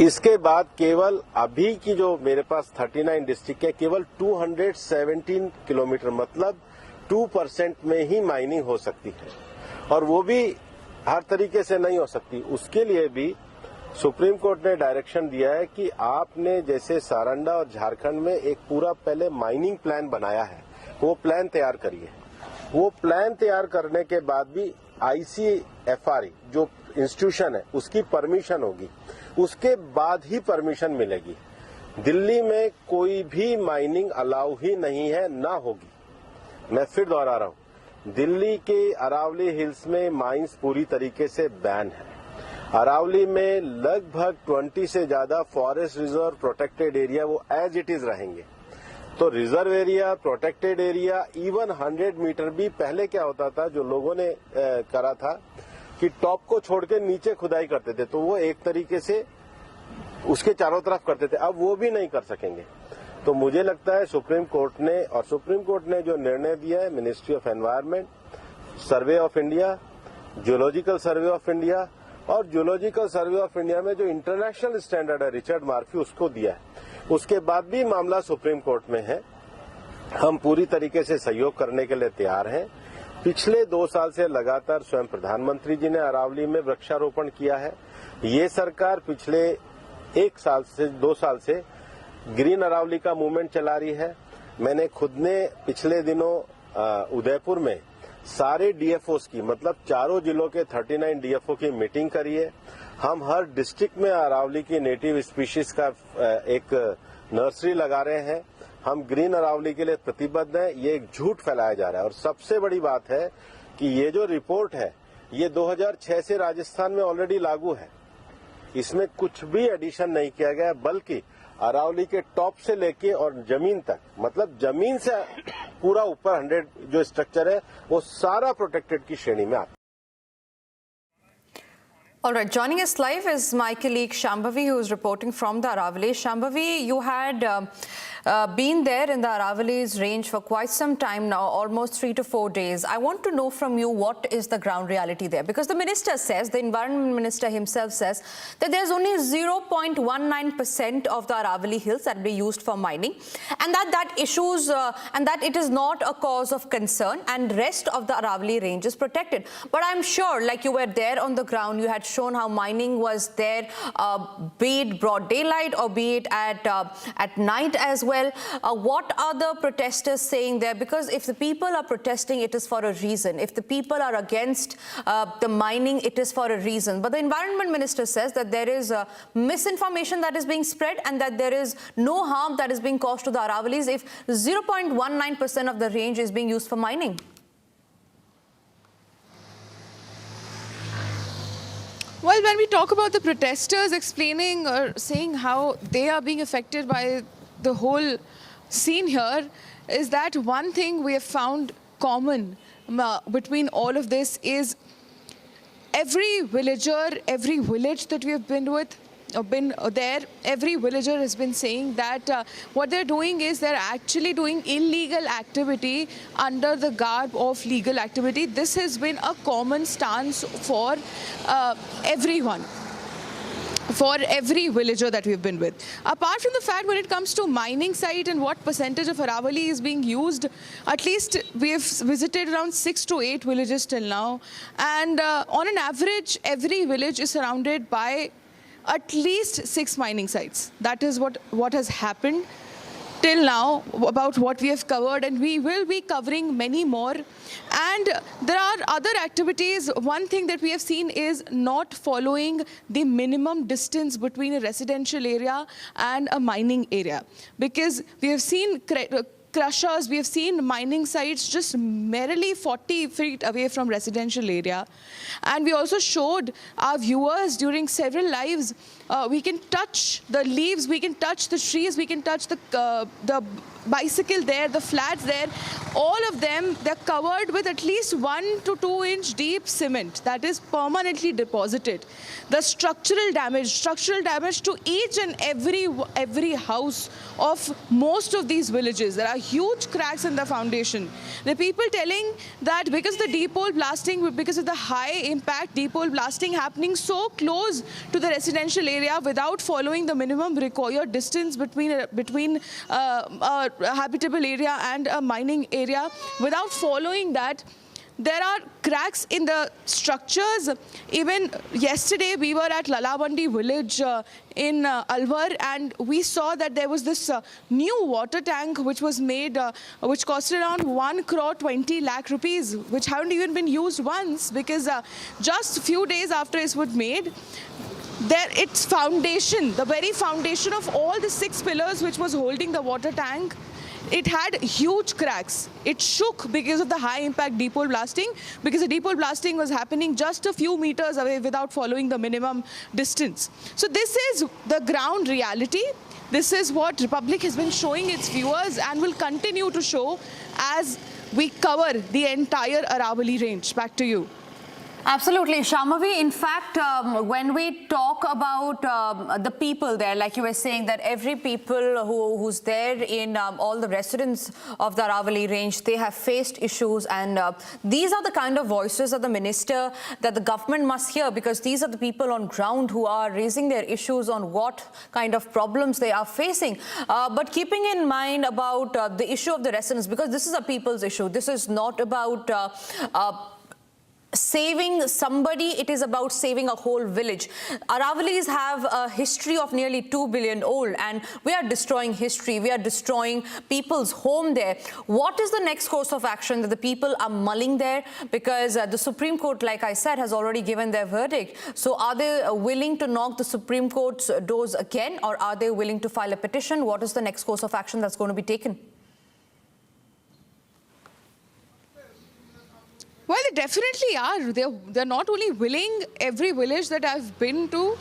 इसके बाद केवल अभी की जो मेरे पास 39 डिस्ट्रिक्ट है, केवल 217 किलोमीटर, मतलब 2% में ही माइनिंग हो सकती है। और वो भी हर तरीके से नहीं हो सकती। उसके लिए भी सुप्रीम कोर्ट ने डायरेक्शन दिया है कि आपने जैसे सारंडा और झारखंड में एक पूरा पहले माइनिंग प्लान बनाया है, वो प्लान तैयार करिए। वो प्लान तैयार करने के बाद भी ICFR जो इंस्टीट्यूशन है उसकी परमिशन होगी, उसके बाद ही परमिशन मिलेगी। दिल्ली में कोई भी माइनिंग अलाउ ही नहीं है, ना होगी। मैं फिर दोहरा रहा हूं, दिल्ली के अरावली हिल्स में माइंस पूरी तरीके से बैन है। अरावली में लगभग 20 से ज्यादा फॉरेस्ट रिजर्व प्रोटेक्टेड एरिया वो एज इट इज रहेंगे। तो reserve area, protected area, even 100 metre भी पहले क्या होता था, जो लोगों ने करा था कि टॉप को छोड़ के नीचे खुदाई करते थे, तो वो एक तरीके से उसके चारों तरफ करते थे। अब वो भी नहीं कर सकेंगे। तो मुझे लगता है सुप्रीम कोर्ट ने जो निर्णय दिया है, ministry of environment, survey of India, geological survey of India, और जियोलॉजिकल सर्वे ऑफ इंडिया में जो इंटरनेशनल स्टैंडर्ड है रिचर्ड मॉर्फी, उसको दिया है। उसके बाद भी मामला सुप्रीम कोर्ट में है। हम पूरी तरीके से सहयोग करने के लिए तैयार हैं। पिछले 2 साल से लगातार स्वयं प्रधानमंत्री जी ने अरावली में वृक्षारोपण किया है। ये सरकार पिछले 2 साल से ग्रीन अरावली का मूवमेंट चला रही है। मैंने खुद ने पिछले दिनों उदयपुर में सारे DFOs की, मतलब चारों जिलों के 39 DFO की मीटिंग करी है। हम हर डिस्ट्रिक्ट में अरावली की नेटिव स्पीशीज का एक नर्सरी लगा रहे हैं। हम ग्रीन अरावली के लिए प्रतिबद्ध हैं। ये एक झूठ फैलाया जा रहा है। और सबसे बड़ी बात है कि ये जो रिपोर्ट है, ये 2006 से राजस्थान में ऑलरेडी लागू है। इसमें कुछ भी एडिशन नहीं किया गया, बल्कि अरावली के टॉप से लेके और जमीन तक, मतलब जमीन से पूरा ऊपर 100 जो स्ट्रक्चर है, वो सारा प्रोटेक्टेड की श्रेणी में आता है। All right, joining us live is my colleague Shambhavi, who is reporting from the Aravalli. Shambhavi, you had been there in the Aravallis range for quite some time now, almost 3 to 4 days. I want to know from you, what is the ground reality there? Because the minister says, the environment minister himself says, that there's only 0.19% of the Aravalli hills that be used for mining, and that it is not a cause of concern, and rest of the Aravalli range is protected. But I'm sure, like you were there on the ground, you had shown how mining was there, be it broad daylight or be it at night as well. What are the protesters saying there? Because if the people are protesting, it is for a reason. If the people are against the mining, it is for a reason. But the environment minister says that there is misinformation that is being spread, and that there is no harm that is being caused to the Aravallis if 0.19% of the range is being used for mining. Well, when we talk about the protesters explaining or saying how they are being affected by the whole scene here, is that one thing we have found common between all of this is every villager, every village that we have been with, been there, every villager has been saying that what they're doing is they're actually doing illegal activity under the garb of legal activity. This has been a common stance for everyone, for every villager that we've been with. Apart from the fact when it comes to mining site and what percentage of Aravalli is being used, at least we have visited around 6 to 8 villages till now. And on an average, every village is surrounded by at least 6 mining sites. That is what has happened till now about what we have covered, and we will be covering many more. And there are other activities. One thing that we have seen is not following the minimum distance between a residential area and a mining area, because we have seen crushers, we have seen mining sites just merely 40 feet away from residential area. And we also showed our viewers during several lives, we can touch the leaves, we can touch the trees, we can touch the bicycle there, the flats there, all of them, they're covered with at least 1 to 2 inch deep cement that is permanently deposited. The structural damage to each and every house of most of these villages. There are huge cracks in the foundation. The people telling that because of the deep hole blasting, because of the high impact deep hole blasting happening so close to the residential area without following the minimum required distance between a habitable area and a mining area, without following that, there are cracks in the structures. Even yesterday, we were at Lalabandi village in Alwar, and we saw that there was this new water tank which was made, which costed around 1.20 crore rupees, which haven't even been used once, because just a few days after it was made, its foundation, the very foundation of all the 6 pillars which was holding the water tank, it had huge cracks. It shook because of the high impact deep hole blasting, because the deep hole blasting was happening just a few meters away without following the minimum distance. So this is the ground reality. This is what Republic has been showing its viewers and will continue to show as we cover the entire Aravalli range. Back to you. Absolutely, Shamavi. In fact, when we talk about the people there, like you were saying, that every people who's there in all the residents of the Aravalli range, they have faced issues, and these are the kind of voices of the minister that the government must hear, because these are the people on ground who are raising their issues on what kind of problems they are facing. But keeping in mind about the issue of the residents, because this is a people's issue, this is not about saving somebody, it is about saving a whole village. Aravallis have a history of nearly 2 billion old, and we are destroying history. We are destroying people's home there. What is the next course of action that the people are mulling there? Because the Supreme Court, like I said, has already given their verdict. So are they willing to knock the Supreme Court's doors again, or are they willing to file a petition? What is the next course of action that's going to be taken? Well, they definitely are. They're not only willing. Every village that I've been to,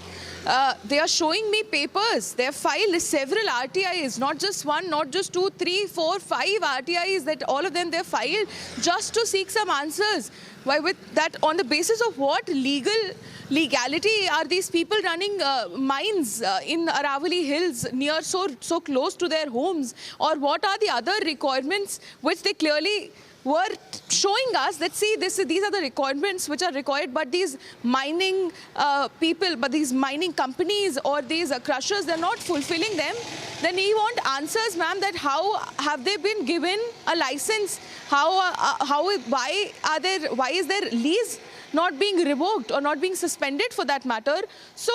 they are showing me papers. They have filed several RTIs, not just one, not just 2, 3, 4, 5 RTIs, that all of them they've filed just to seek some answers. Why, with that, on the basis of what legality are these people running mines in Aravalli Hills near so close to their homes? Or what are the other requirements which they clearly were showing us that, see, these are the requirements which are required, but these mining people, but these mining companies or these crushers, they're not fulfilling them. Then we want answers, ma'am, that how have they been given a license? Why is their lease not being revoked or not being suspended for that matter? So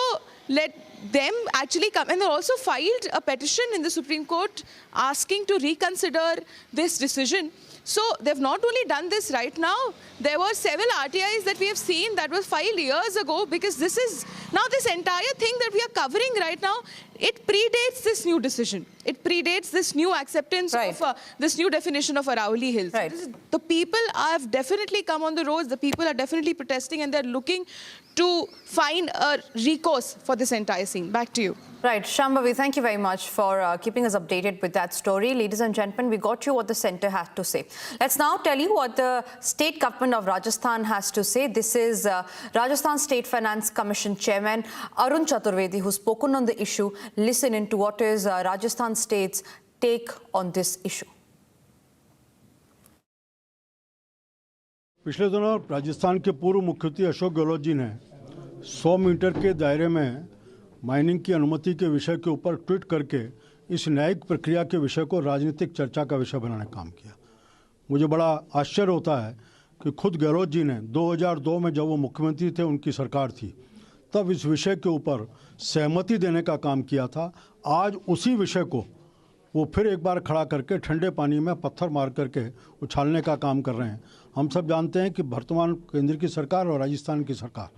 let them actually come. And they also filed a petition in the Supreme Court asking to reconsider this decision. So they've not only done this right now, there were several RTIs that we have seen that was filed years ago, because this entire thing that we are covering right now, it predates this new decision. It predates this new acceptance of this new definition of Aravalli Hills. Right. The people have definitely come on the roads. The people are definitely protesting, and they're looking to find a recourse for this entire scene. Back to you. Right, Shambhavi, thank you very much for keeping us updated with that story. Ladies and gentlemen, we got you what the centre had to say. Let's now tell you what the state government of Rajasthan has to say. This is Rajasthan State Finance Commission Chairman Arun Chaturvedi, who's spoken on the issue. Listen into what is Rajasthan State's take on this issue. पिछले दिनों राजस्थान के पूर्व मुख्यमंत्री अशोक गहलोत जी ने 100 metre के दायरे में mining की अनुमति के विषय के ऊपर ट्वीट करके इस न्यायिक प्रक्रिया के विषय को राजनीतिक चर्चा का विषय बनाने का काम किया। मुझे बड़ा आश्चर्य होता है कि खुद गहलोत जी ने 2002 में जब वो मुख्यमंत्री थे, उनकी सरकार थी, तब इस विषय के ऊपर सहमति देने का काम किया था। आज उसी विषय को वो फिर एक बार खड़ा करके ठंडे पानी में पत्थर मार करके उछालने का काम कर रहे हैं। हम सब जानते हैं कि वर्तमान केंद्र की सरकार और राजस्थान की सरकार,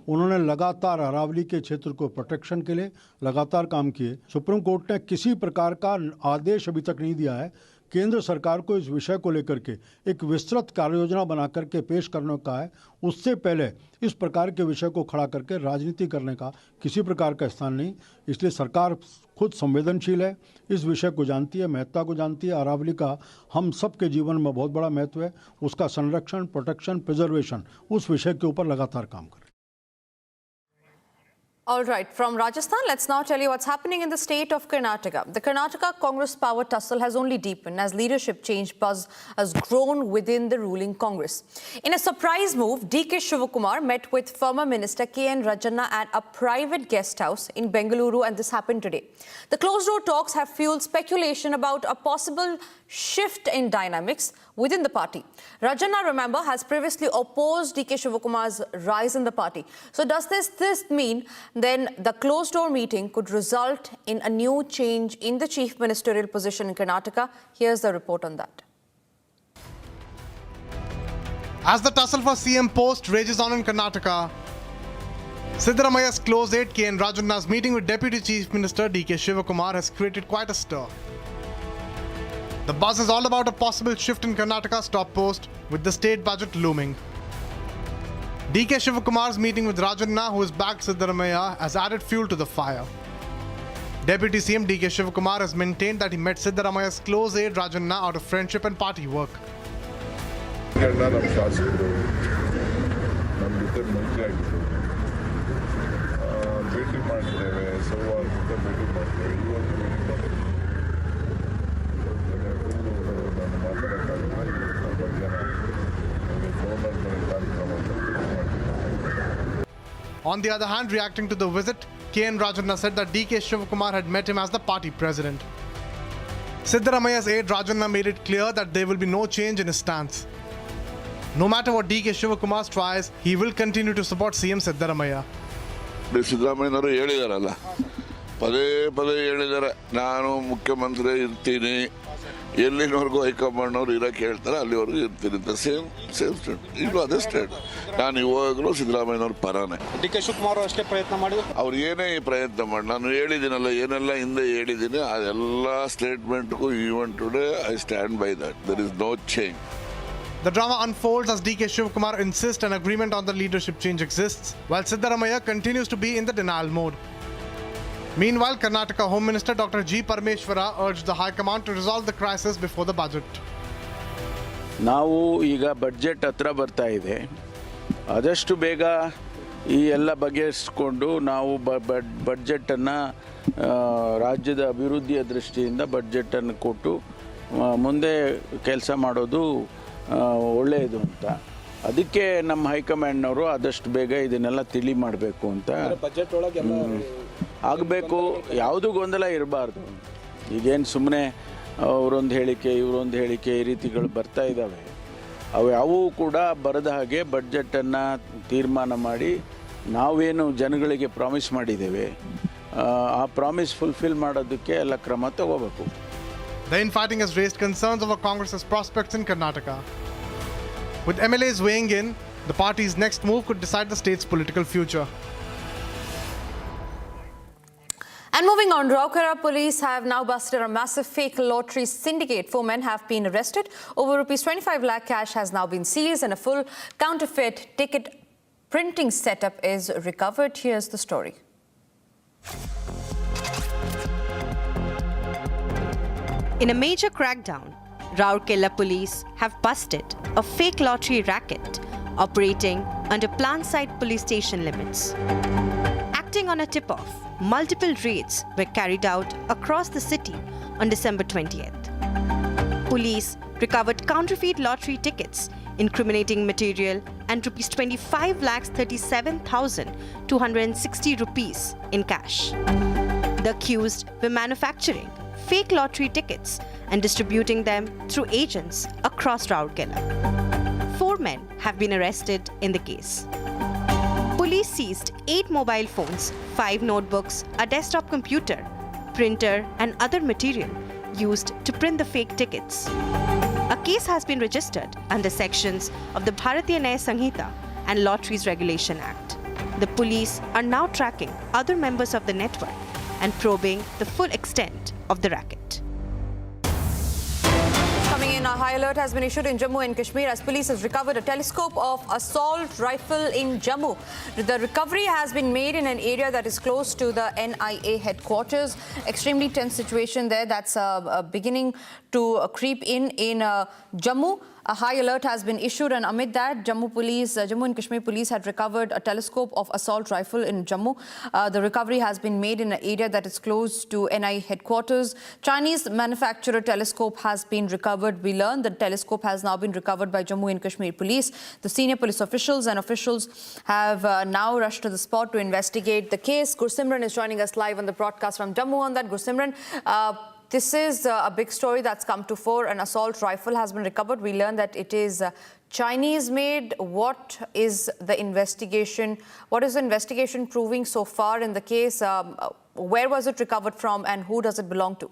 उन्होंने लगातार अरावली के क्षेत्र को प्रोटेक्शन के लिए लगातार काम किए। सुप्रीम कोर्ट ने किसी प्रकार का आदेश अभी तक नहीं दिया है। केंद्र सरकार को इस विषय को लेकर के एक विस्तृत कार्य योजना बना करके पेश करने का है। उससे पहले इस प्रकार के विषय को खड़ा करके राजनीति करने का किसी प्रकार का स्थान नहीं। इसलिए सरकार खुद संवेदनशील है, इस विषय को जानती है, महत्ता को जानती है। अरावली का हम सब के जीवन में बहुत बड़ा महत्व है। उसका संरक्षण, प्रोटेक्शन, प्रिजर्वेशन, उस विषय के ऊपर लगातार काम करें। All right, from Rajasthan, let's now tell you what's happening in the state of Karnataka. The Karnataka Congress power tussle has only deepened as leadership change buzz has grown within the ruling Congress. In a surprise move, DK Shivakumar met with former Minister KN Rajanna at a private guest house in Bengaluru, and this happened today. The closed-door talks have fueled speculation about a possible shift in dynamics within the party. Rajanna, remember, has previously opposed DK Shivakumar's rise in the party. So does this mean then the closed-door meeting could result in a new change in the chief ministerial position in Karnataka? Here's the report on that. As the tussle for CM post rages on in Karnataka, Siddaramaya's close aide KN Rajanna's meeting with Deputy Chief Minister DK Shivakumar has created quite a stir. The buzz is all about a possible shift in Karnataka's top post, with the state budget looming. DK Shivakumar's meeting with Rajanna, who has backed Siddaramaya, has added fuel to the fire. Deputy CM DK Shivakumar has maintained that he met Siddaramaya's close aide Rajanna out of friendship and party work. On the other hand, reacting to the visit, KN Rajanna said that DK Shivakumar had met him as the party president. Siddaramaya's aide Rajanna made it clear that there will be no change in his stance. No matter what DK Shivakumar tries, he will continue to support CM Siddaramaya. ಸಿದ್ದರಾಮಯ್ಯನವರು ಹೇಳಿದಾರಲ್ಲ, ಪದೇ ಪದೇ ಹೇಳಿದ್ದಾರೆ, ನಾನು ಮುಖ್ಯಮಂತ್ರಿ ಇರ್ತೀನಿ, ಎಲ್ಲಿನವರೆಗೂ ಹೈಕಮಾಂಡ್ನವ್ರು ಇರಕ್ಕೆ ಹೇಳ್ತಾರೆ ಅಲ್ಲಿವರೆಗೂ ಇರ್ತೀನಿ ಅಂತ ಸೇಮ್ ಸ್ಟೇಟ್. ಈಗಲೂ ಅದೇ ಸ್ಟೇಟ್. ನಾನು ಇವಾಗಲೂ ಸಿದ್ದರಾಮಯ್ಯನವ್ರ ಪರಾನೆ. ಡಿ ಕೆ ಶಿವಕುಮಾರ್ ಅಷ್ಟೇ ಪ್ರಯತ್ನ ಮಾಡಿದ್ರು. ಅವ್ರು ಏನೇ ಪ್ರಯತ್ನ ಮಾಡಿ, ನಾನು ಹೇಳಿದ್ದೀನಲ್ಲ, ಏನೆಲ್ಲ ಹಿಂದೆ ಹೇಳಿದ್ದೀನಿ, ಅದೆಲ್ಲ ಸ್ಟೇಟ್ಮೆಂಟ್ಗೂ even today I stand by that. There is no change. The drama unfolds as DK Shivakumar insists an agreement on the leadership change exists, while Siddaramaya continues to be in the denial mode. Meanwhile, Karnataka Home Minister Dr. G. Parmeshwara urged the High Command to resolve the crisis before the budget. ನಾವು ಈಗ budget ಹತ್ರ ಬರ್ತಾ ಇದೆ, ಆದಷ್ಟು ಬೇಗ ಈ ಎಲ್ಲ ಬಗೆಹರಿಸಿಕೊಂಡು ನಾವು ಬಡ್ಜೆಟನ್ನು ರಾಜ್ಯದ ಅಭಿವೃದ್ಧಿಯ ದೃಷ್ಟಿಯಿಂದ ಬಡ್ಜೆಟನ್ನು ಕೊಟ್ಟು ಮುಂದೆ ಕೆಲಸ ಮಾಡೋದು ಒಳ್ಳೆಯದು ಅಂತ. ಅದಕ್ಕೆ ನಮ್ಮ ಹೈಕಮಾಂಡ್ನವರು ಆದಷ್ಟು ಬೇಗ ಇದನ್ನೆಲ್ಲ ತಿಳಿ ಮಾಡಬೇಕು ಅಂತ ಆಗಬೇಕು. ಯಾವುದೂ ಗೊಂದಲ ಇರಬಾರ್ದು. ಈಗೇನು ಸುಮ್ಮನೆ ಅವರೊಂದು ಹೇಳಿಕೆ ಇವರೊಂದು ಹೇಳಿಕೆ ಈ ರೀತಿಗಳು ಬರ್ತಾ ಇದ್ದಾವೆ, ಅವು ಯಾವುವೂ ಕೂಡ ಬರದ ಹಾಗೆ ಬಡ್ಜೆಟನ್ನು ತೀರ್ಮಾನ ಮಾಡಿ ನಾವೇನು ಜನಗಳಿಗೆ ಪ್ರಾಮಿಸ್ ಮಾಡಿದ್ದೇವೆ ಆ ಪ್ರಾಮಿಸ್ ಫುಲ್ಫಿಲ್ ಮಾಡೋದಕ್ಕೆ ಎಲ್ಲ ಕ್ರಮ ತಗೋಬೇಕು. The infighting has raised concerns over Congress's prospects in Karnataka. With MLAs weighing in, the party's next move could decide the state's political future. And moving on, Raukara police have now busted a massive fake lottery syndicate. 4 men have been arrested. Over rupees 25 lakh cash has now been seized and a full counterfeit ticket printing setup is recovered. Here's the story. In a major crackdown, Raurkela police have busted a fake lottery racket operating under Planside police station limits. Acting on a tip-off, multiple raids were carried out across the city on December 20th. Police recovered counterfeit lottery tickets, incriminating material and rupees 25,37,260 rupees in cash. The accused were manufacturing fake lottery tickets and distributing them through agents across Raurkela. 4 men have been arrested in the case. Police seized 8 mobile phones, 5 notebooks, a desktop computer, printer and other material used to print the fake tickets. A case has been registered under sections of the Bharatiya Nyaya Sanhita and Lotteries Regulation Act. The police are now tracking other members of the network and probing the full extent of the racket. Coming in, a high alert has been issued in Jammu and Kashmir as police has recovered a telescope of assault rifle in Jammu. The recovery has been made in an area that is close to the NIA headquarters. Extremely tense situation there that's beginning to creep in Jammu. A high alert has been issued, and amid that, Jammu and Kashmir police had recovered a telescope of assault rifle in Jammu. The recovery has been made in an area that is close to NIA headquarters. Chinese manufacturer telescope has been recovered. We learned the telescope has now been recovered by Jammu and Kashmir police. The senior police officials have now rushed to the spot to investigate the case. Gursimran is joining us live on the broadcast from Jammu on that. Gursimran, this is a big story that's come to fore. An assault rifle has been recovered. We learned that it is Chinese made. What is the investigation proving so far in the case? Where was it recovered from and who does it belong to?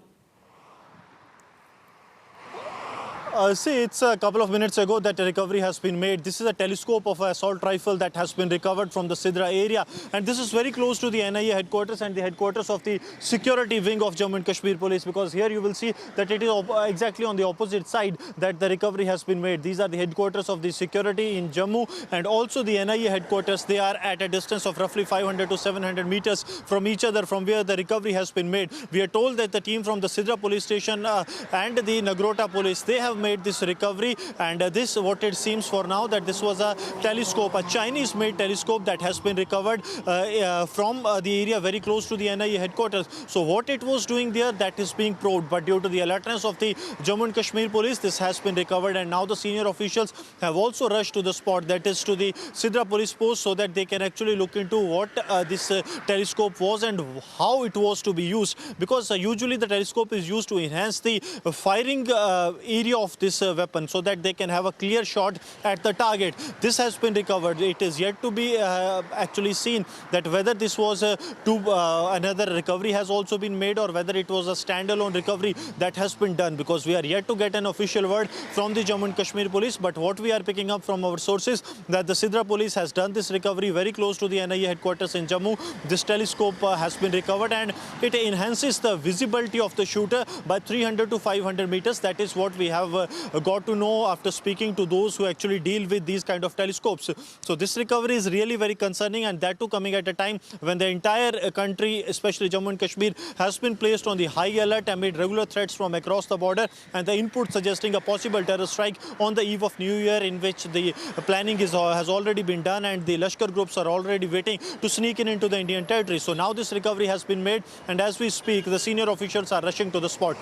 See, it's a couple of minutes ago that a recovery has been made. This is a telescope of an assault rifle that has been recovered from the Sidra area. And this is very close to the NIA headquarters and the headquarters of the security wing of Jammu and Kashmir police, because here you will see that it is exactly on the opposite side that the recovery has been made. These are the headquarters of the security in Jammu and also the NIA headquarters. They are at a distance of roughly 500 to 700 meters from each other from where the recovery has been made. We are told that the team from the Sidra police station and the Nagrota police, they have made this recovery, and this what it seems for now that this was a telescope, a Chinese made telescope that has been recovered from the area very close to the NIA headquarters. So what it was doing there, that is being probed, but due to the alertness of the Jammu and Kashmir police, this has been recovered, and now the senior officials have also rushed to the spot, that is to the Sidra police post, so that they can actually look into what this telescope was and how it was to be used, because usually the telescope is used to enhance the firing area of this weapon so that they can have a clear shot at the target. This has been recovered. It is yet to be actually seen that whether this was another recovery has also been made or whether it was a standalone recovery that has been done, because we are yet to get an official word from the Jammu and Kashmir police. But what we are picking up from our sources, that the Sidra police has done this recovery very close to the NIA headquarters in Jammu. This telescope has been recovered and it enhances the visibility of the shooter by 300 to 500 meters. That is what we have got to know after speaking to those who actually deal with these kind of telescopes. So this recovery is really very concerning, and that too coming at a time when the entire country, especially Jammu and Kashmir, has been placed on the high alert amid regular threats from across the border and the input suggesting a possible terror strike on the eve of New Year, in which the planning has already been done and the Lashkar groups are already waiting to sneak into the Indian territory. So now this recovery has been made, and as we speak, the senior officials are rushing to the spot.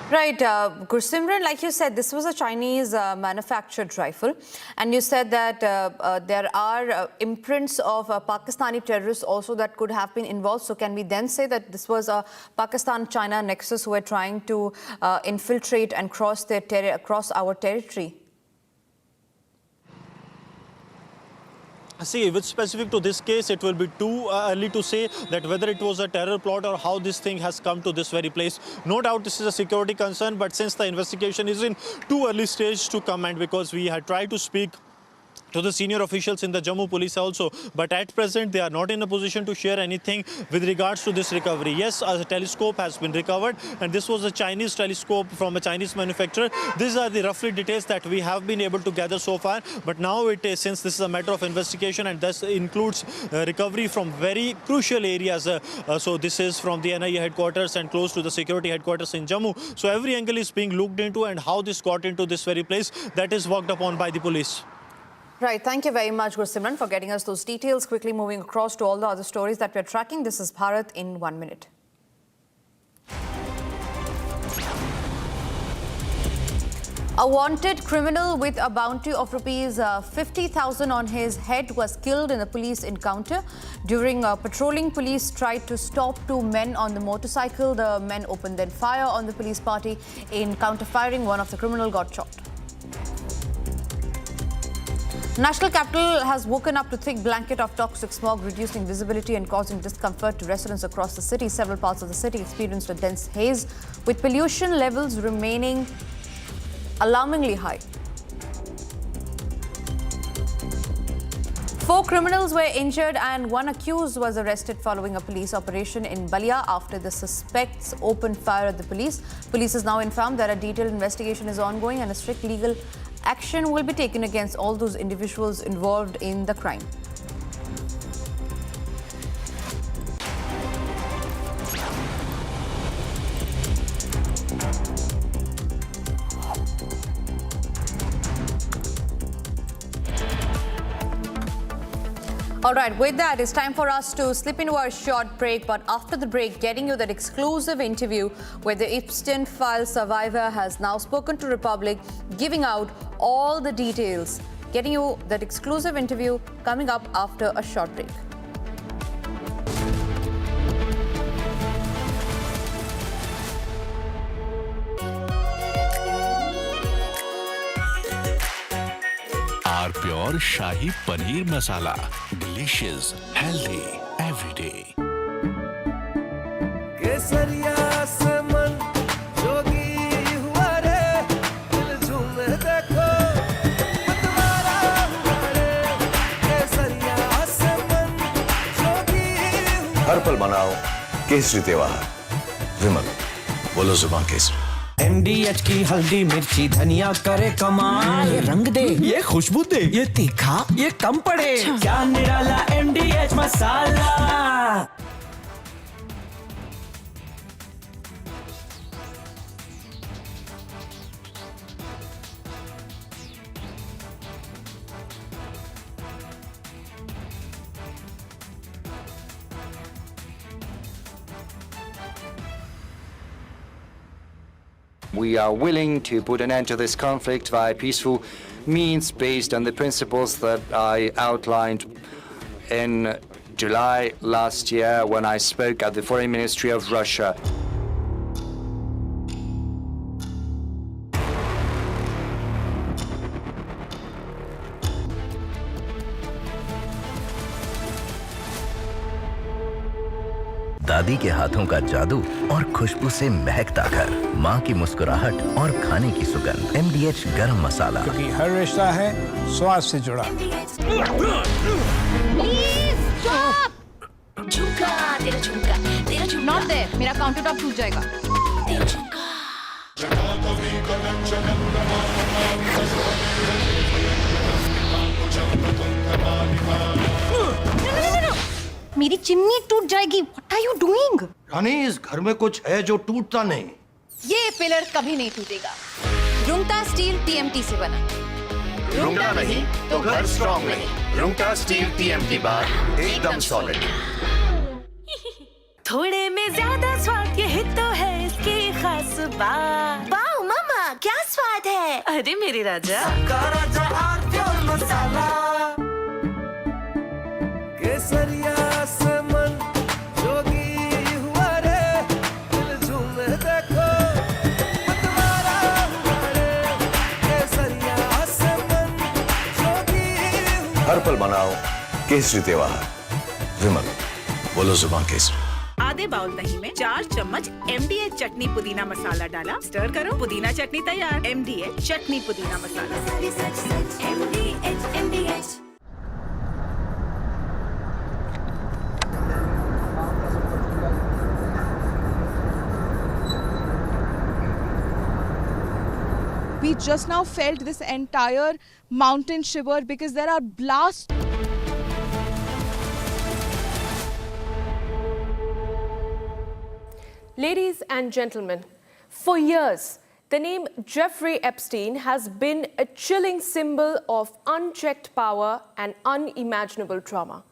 Right, Gursimran, like you said, this was a Chinese manufactured rifle, and you said that there are imprints of Pakistani terrorists also that could have been involved. So can we then say that this was a Pakistan-China nexus who were trying to infiltrate and cross our territory? See, with specific to this case, it will be too early to say that whether it was a terror plot or how this thing has come to this very place. No doubt this is a security concern, but since the investigation is in too early stage to comment, because we had tried to speak to the senior officials in the Jammu police also, but at present they are not in a position to share anything with regards to this recovery. Yes, a telescope has been recovered, and this was a Chinese telescope from a Chinese manufacturer. These are the roughly details that we have been able to gather so far, but now it is, since this is a matter of investigation and thus includes recovery from very crucial areas, so this is from the NIA headquarters and close to the security headquarters in Jammu. So every angle is being looked into, and how this got into this very place, that is worked upon by the police. Right, thank you very much, Gursimran, for getting us those details. Quickly moving across to all the other stories that we're tracking. This is Bharat in 1 minute. A wanted criminal with a bounty of rupees 50,000 on his head was killed in a police encounter. During patrolling, police tried to stop two men on the motorcycle. The men opened then fire on the police party. In counter-firing, one of the criminals got shot. National capital has woken up to thick blanket of toxic smog, reducing visibility and causing discomfort to residents across the city. Several parts of the city experienced a dense haze, with pollution levels remaining alarmingly high. 4 criminals were injured and 1 accused was arrested following a police operation in Balia after the suspects opened fire at the police. Police is now informed that a detailed investigation is ongoing and a strict legal action will be taken against all those individuals involved in the crime. All right, with that, it's time for us to slip into our short break. But after the break, getting you that exclusive interview where the Epstein file survivor has now spoken to Republic, giving out all the details. Getting you that exclusive interview coming up after a short break. Our pure Shahi Paneer Masala. Delicious, healthy, every day. केसरिया से मन जोगी हुआ रे दिल झूमे देखो मतवारा हुआ रे केसरिया से मन जोगी हर पल मनाओ केसरी त्योहार। विमल, बोलो जुबान केसरी। MDH की हल्दी मिर्ची धनिया करे कमाल। ये रंग दे, ये खुशबू दे, ये तीखा, ये कम पड़े। क्या निराला MDH masala. We are willing to put an end to this conflict via peaceful means based on the principles that I outlined in July last year when I spoke at the Foreign Ministry of Russia. दादी के हाथों का जादू और खुशबू से महकता घर, माँ की मुस्कुराहट और खाने की सुगंध। MDH गरम मसाला, क्योंकि हर रिश्ता है स्वाद से जुड़ा। झुमका तेरा झुमका नॉट देयर, मेरा काउंटर टॉप टूट जाएगा। तेरा झुमका मेरी चिमनी टूट जाएगी। What are you doing? रानी, इस घर में कुछ है जो टूटता नहीं। ये पिलर कभी नहीं टूटेगा। रुंगटा स्टील TMT से बना। रुंगटा नहीं तो घर स्ट्रॉन्ग नहीं। रुंगटा स्टील TMT बार एकदम सॉलिड। थोड़े में ज्यादा स्वाद, ये तो है इसकी खास बात। वाओ मामा, क्या स्वाद है। अरे मेरे राजा, केसरिया से मन जोगी हुआ रे दिल झूमे देखो मतवारा हुआ रे केसरिया से मन जोगी हर पल मनाओ केसरी त्योहार विमल बोलो जुबान केसरी। आधे बाउल दही में 4 चम्मच MDH चटनी पुदीना मसाला डाला, स्टर करो, पुदीना चटनी तैयार। MDH चटनी पुदीना मसाला। MDH। We just now felt this entire mountain shiver because there are blasts. Ladies and gentlemen, for years, the name Jeffrey Epstein has been a chilling symbol of unchecked power and unimaginable trauma.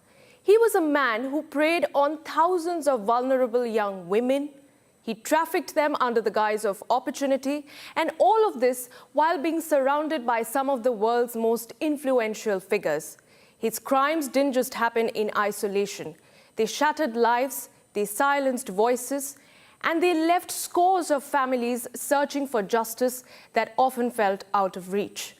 He was a man who preyed on thousands of vulnerable young women. He trafficked them under the guise of opportunity, and all of this while being surrounded by some of the world's most influential figures. His crimes didn't just happen in isolation. They shattered lives, they silenced voices, and they left scores of families searching for justice that often felt out of reach.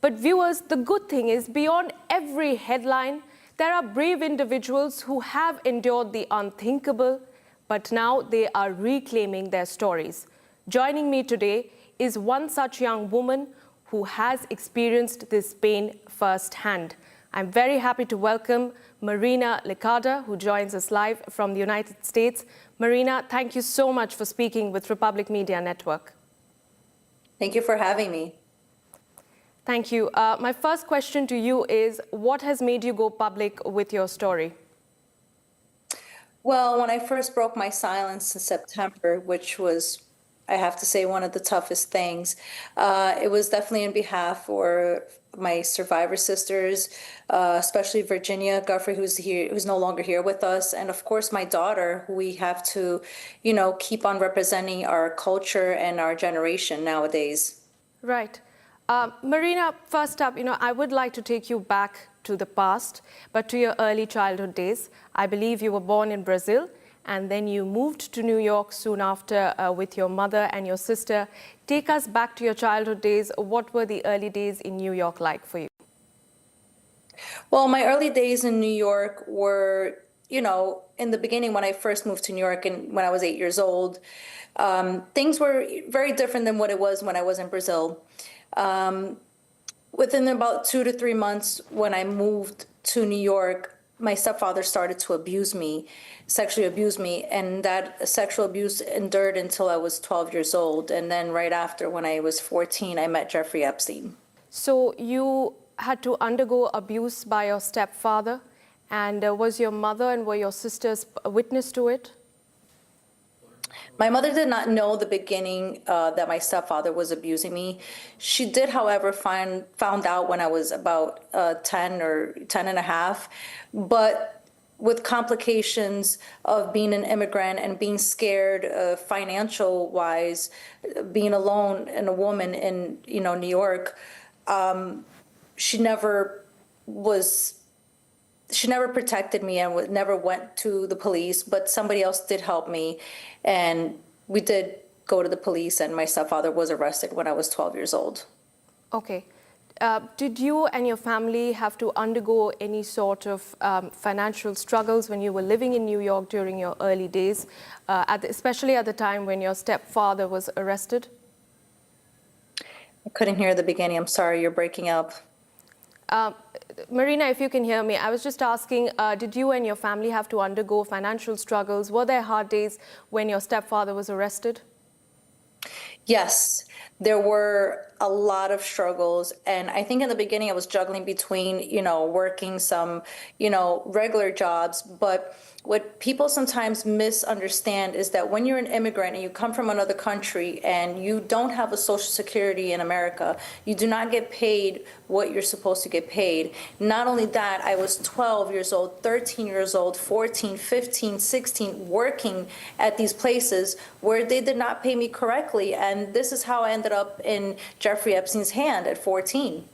But viewers, the good thing is, beyond every headline, there are brave individuals who have endured the unthinkable, but now they are reclaiming their stories. Joining me today is one such young woman who has experienced this pain firsthand. I'm very happy to welcome Marina Licata, who joins us live from the United States. Marina, thank you so much for speaking with Republic Media Network. Thank you for having me. Thank you. My first question to you is, what has made you go public with your story? Well, when I first broke my silence in September, which was, I have to say, one of the toughest things, it was definitely in behalf for my survivor sisters, especially Virginia Guffrey, who's no longer here with us, and of course my daughter, who we have to, keep on representing our culture and our generation nowadays. Right. Marina, first up, I would like to take you back to the past, but to your early childhood days. I believe you were born in Brazil, and then you moved to New York soon after with your mother and your sister. Take us back to your childhood days. What were the early days in New York like for you? Well, my early days in New York were, in the beginning when I first moved to New York and when I was 8 years old, things were very different than what it was when I was in Brazil. Within about 2 to 3 months when I moved to New York, my stepfather started to sexually abuse me, and that sexual abuse endured until I was 12 years old. And then right after, when I was 14, I met Jeffrey Epstein. So you had to undergo abuse by your stepfather, and was your mother and were your sisters witness to it? My mother did not know the beginning that my stepfather was abusing me. She did, however, found out when I was about 10 or 10 and a half. But with complications of being an immigrant and being scared financial-wise, being alone and a woman in New York, she never protected me and never went to the police, but somebody else did help me. And we did go to the police, and my stepfather was arrested when I was 12 years old. Okay. Did you and your family have to undergo any sort of financial struggles when you were living in New York during your early days, especially at the time when your stepfather was arrested? I couldn't hear the beginning. I'm sorry, you're breaking up. Marina, if you can hear me, I was just asking, did you and your family have to undergo financial struggles? Were there hard days when your stepfather was arrested? Yes, there were a lot of struggles. And I think in the beginning I was juggling between, working some, regular jobs. But what people sometimes misunderstand is that when you're an immigrant and you come from another country and you don't have a Social Security in America, you do not get paid what you're supposed to get paid. Not only that, I was 12 years old, 13 years old, 14, 15, 16, working at these places where they did not pay me correctly. And this is how I ended up in Jeffrey Epstein's hand at 14.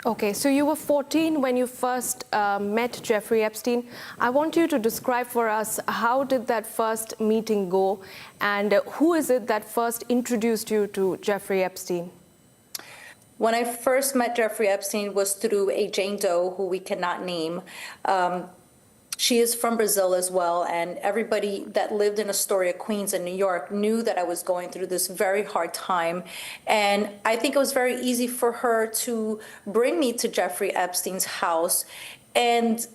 Okay, so you were 14 when you first met Jeffrey Epstein. I want you to describe for us, how did that first meeting go, and who is it that first introduced you to Jeffrey Epstein? When I first met Jeffrey Epstein was through a Jane Doe who we cannot name. She is from Brazil as well, and everybody that lived in Astoria, Queens, and New York knew that I was going through this very hard time. And I think it was very easy for her to bring me to Jeffrey Epstein's house. And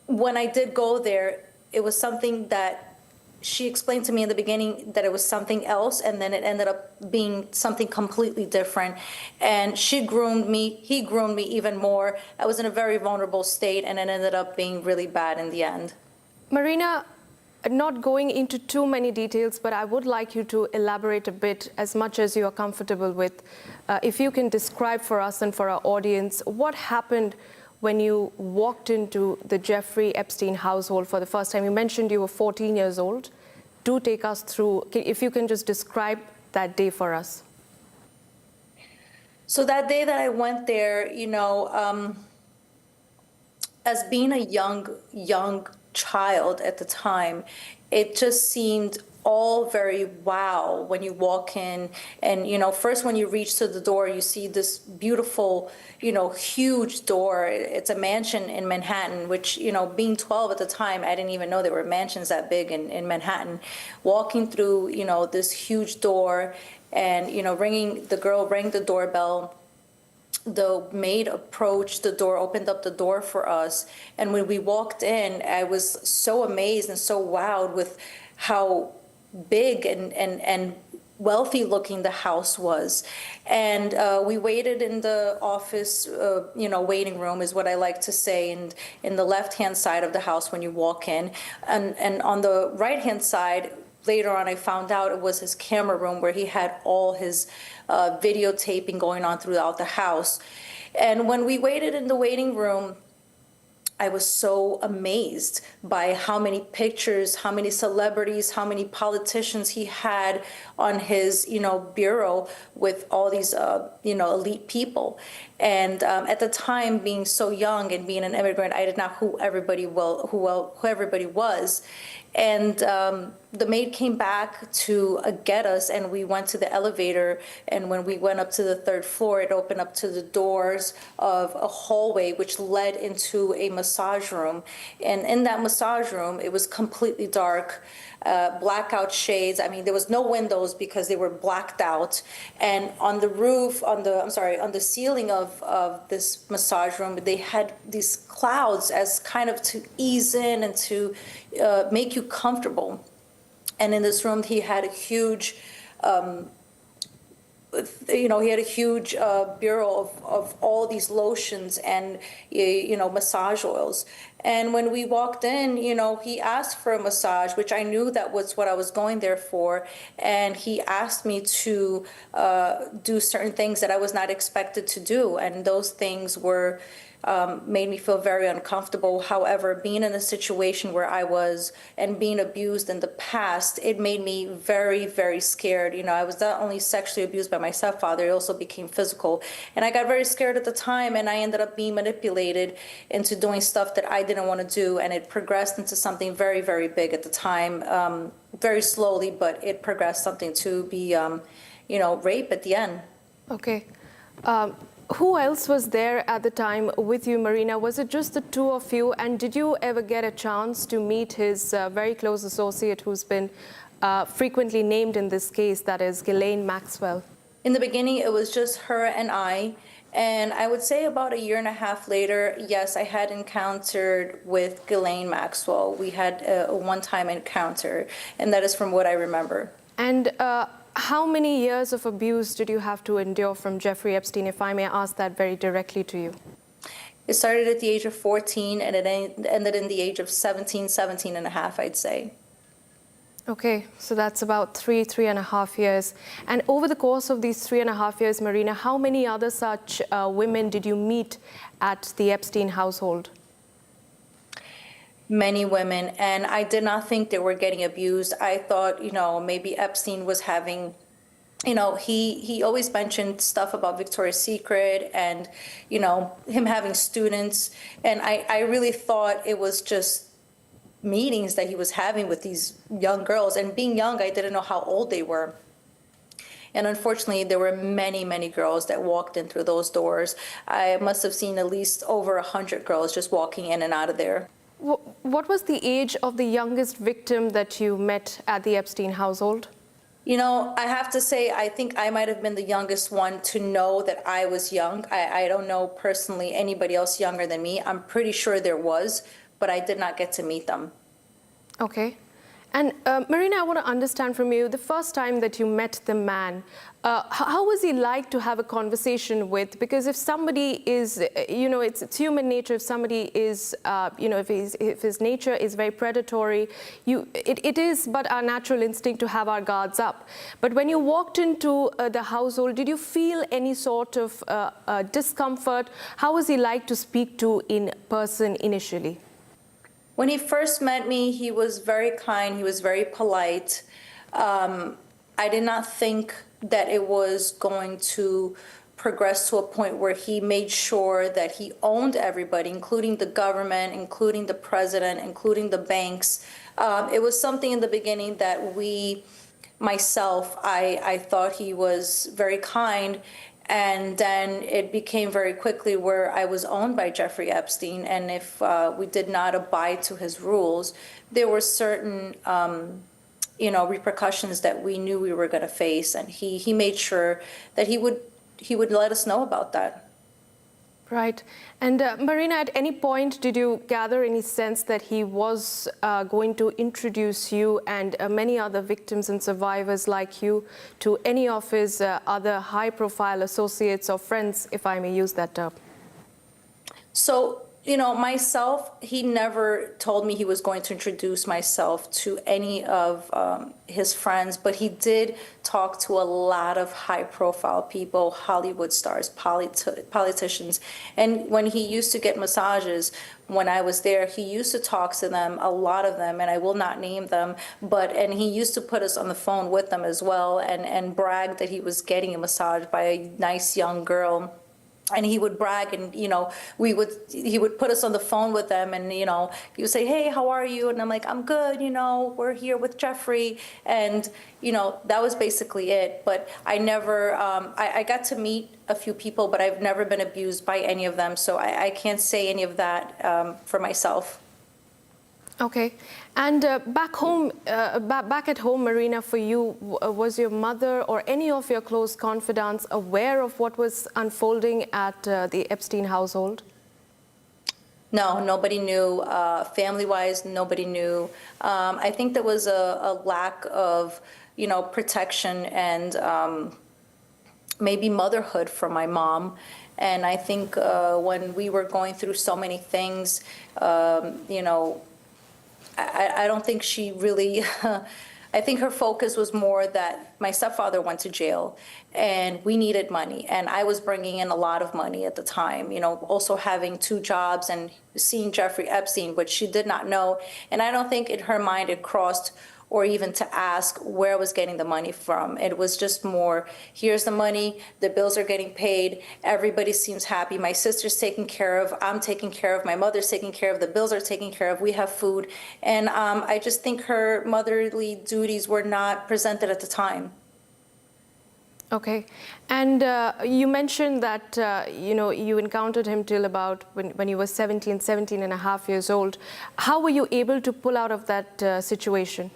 when I did go there, it was something that she explained to me in the beginning that it was something else, and then it ended up being something completely different. And she groomed me, he groomed me even more. I was in a very vulnerable state, and it ended up being really bad in the end. Marina, not going into too many details, but I would like you to elaborate a bit as much as you are comfortable with. If you can describe for us and for our audience what happened when you walked into the Jeffrey Epstein household for the first time. You mentioned you were 14 years old. Do take us through, if you can just describe that day for us. So that day that I went there, you know, as being a young child at the time, it just seemed all very wow when you walk in. And, you know, first when you reach to the door, you see this beautiful, you know, huge door. It's a mansion in Manhattan, which, you know, being 12 at the time, I didn't even know there were mansions that big in Manhattan. Walking through, you know, this huge door and, you know, the girl rang the doorbell. The maid approached the door, opened up the door for us. And when we walked in, I was so amazed and so wowed with how big and wealthy looking the house was. And we waited in the office, you know, waiting room is what I like to say, and in the left-hand side of the house when you walk in. And on the right-hand side, later on I found out it was his camera room where he had all his videotaping going on throughout the house. And when we waited in the waiting room, I was so amazed by how many pictures, how many celebrities, how many politicians he had on his, you know, bureau with all these, you know, elite people. And at the time, being so young and being an immigrant, I did not know who everybody was. And the maid came back to get us, and we went to the elevator. And when we went up to the third floor, it opened up to the doors of a hallway which led into a massage room. And in that massage room, it was completely dark, blackout shades. I mean, there was no windows because they were blacked out. And on the roof, on the ceiling of this massage room, they had these clouds as kind of to ease in and to make you comfortable. And in this room, he had a huge, you know, he had a huge bureau of all these lotions and, you know, massage oils. And when we walked in, you know, he asked for a massage, which I knew that was what I was going there for. And he asked me to do certain things that I was not expected to do. And those things were made me feel very uncomfortable. However, being in a situation where I was and being abused in the past, it made me very, very scared. You know, I was not only sexually abused by my stepfather, it also became physical. And I got very scared at the time, and I ended up being manipulated into doing stuff that I didn't want to do. And it progressed into something very, very big at the time, very slowly, but it progressed something to be, you know, rape at the end. Okay. Who else was there at the time with you, Marina? Was it just the two of you? And did you ever get a chance to meet his very close associate who's been frequently named in this case, that is Ghislaine Maxwell? In the beginning, it was just her and I. And I would say about a year and a half later, yes, I had encountered with Ghislaine Maxwell. We had a one-time encounter, and that is from what I remember. And how many years of abuse did you have to endure from Jeffrey Epstein, if I may ask that very directly to you? It started at the age of 14, and it ended in the age of 17 and a half, I'd say. Okay, so that's about 3.5 years. And over the course of these 3.5 years, Marina, how many other such women did you meet at the Epstein household? Many women, and I did not think they were getting abused. I thought, you know, maybe Epstein was having, you know, he always mentioned stuff about Victoria's Secret and, you know, him having students. And I really thought it was just meetings that he was having with these young girls. And being young, I didn't know how old they were. And unfortunately, there were many, many girls that walked in through those doors. I must have seen at least over 100 girls just walking in and out of there. What was the age of the youngest victim that you met at the Epstein household? You know, I have to say, I think I might have been the youngest one to know that I was young. I don't know personally anybody else younger than me. I'm pretty sure there was, but I did not get to meet them. Okay. And Marina, I want to understand from you, the first time that you met the man, how was he like to have a conversation with? Because if somebody is, you know, it's human nature. If somebody is, you know, if his nature is very predatory, it is but our natural instinct to have our guards up. But when you walked into the household, did you feel any sort of discomfort? How was he like to speak to in person initially? When he first met me, he was very kind. He was very polite. I did not think that it was going to progress to a point where he made sure that he owned everybody, including the government, including the president, including the banks. It was something in the beginning that I thought he was very kind. And then it became very quickly where I was owned by Jeffrey Epstein. And if we did not abide to his rules, there were certain, you know, repercussions that we knew we were going to face. And he made sure that he would let us know about that. Right. And Marina, at any point did you gather any sense that he was going to introduce you and many other victims and survivors like you to any of his other high-profile associates or friends, if I may use that term? So, you know, myself, he never told me he was going to introduce myself to any of his friends, but he did talk to a lot of high-profile people, Hollywood stars, politicians. And when he used to get massages, when I was there, he used to talk to them, a lot of them, and I will not name them, and he used to put us on the phone with them as well and brag that he was getting a massage by a nice young girl. And he would brag, and you know, he would put us on the phone with them, and you know, he would say, "Hey, how are you?" And I'm like, "I'm good. You know, we're here with Jeffrey," and you know, that was basically it. But I never, I got to meet a few people, but I've never been abused by any of them, so I can't say any of that for myself. Okay. And back home, back at home, Marina, for you, was your mother or any of your close confidants aware of what was unfolding at the Epstein household? No, nobody knew. Family-wise, nobody knew. I think there was a lack of, you know, protection and maybe motherhood from my mom. And I think when we were going through so many things, you know, I don't think she really, I think her focus was more that my stepfather went to jail and we needed money. And I was bringing in a lot of money at the time, you know, also having 2 jobs and seeing Jeffrey Epstein, which she did not know. And I don't think in her mind it crossed or even to ask where I was getting the money from. It was just more, here's the money, the bills are getting paid, everybody seems happy, my sister's taken care of, I'm taken care of, my mother's taken care of, the bills are taken care of, we have food. And I just think her motherly duties were not presented at the time. Okay. And you mentioned that, you know, you encountered him till about when you were 17 and a half years old. How were you able to pull out of that situation?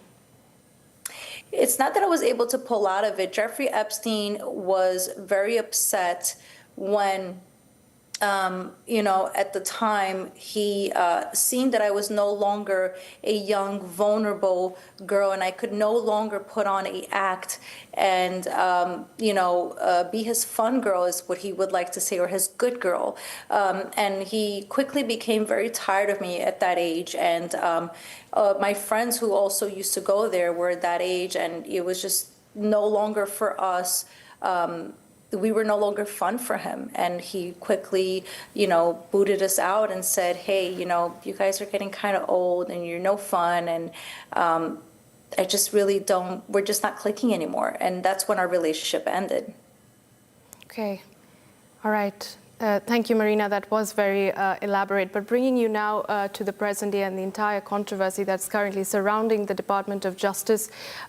It's not that I was able to pull out of it. Jeffrey Epstein was very upset when, you know, at the time he seen that I was no longer a young, vulnerable girl and I could no longer put on an act and, you know, be his fun girl is what he would like to say, or his good girl. And he quickly became very tired of me at that age. And my friends who also used to go there were at that age, and it was just no longer for us. We were no longer fun for him, and he quickly, you know, booted us out and said, "Hey, you know, you guys are getting kind of old, and you're no fun." And I just really don't. We're just not clicking anymore, and that's when our relationship ended. Okay, all right. Thank you, Marina. That was very elaborate. But bringing you now to the present day and the entire controversy that's currently surrounding the Department of Justice,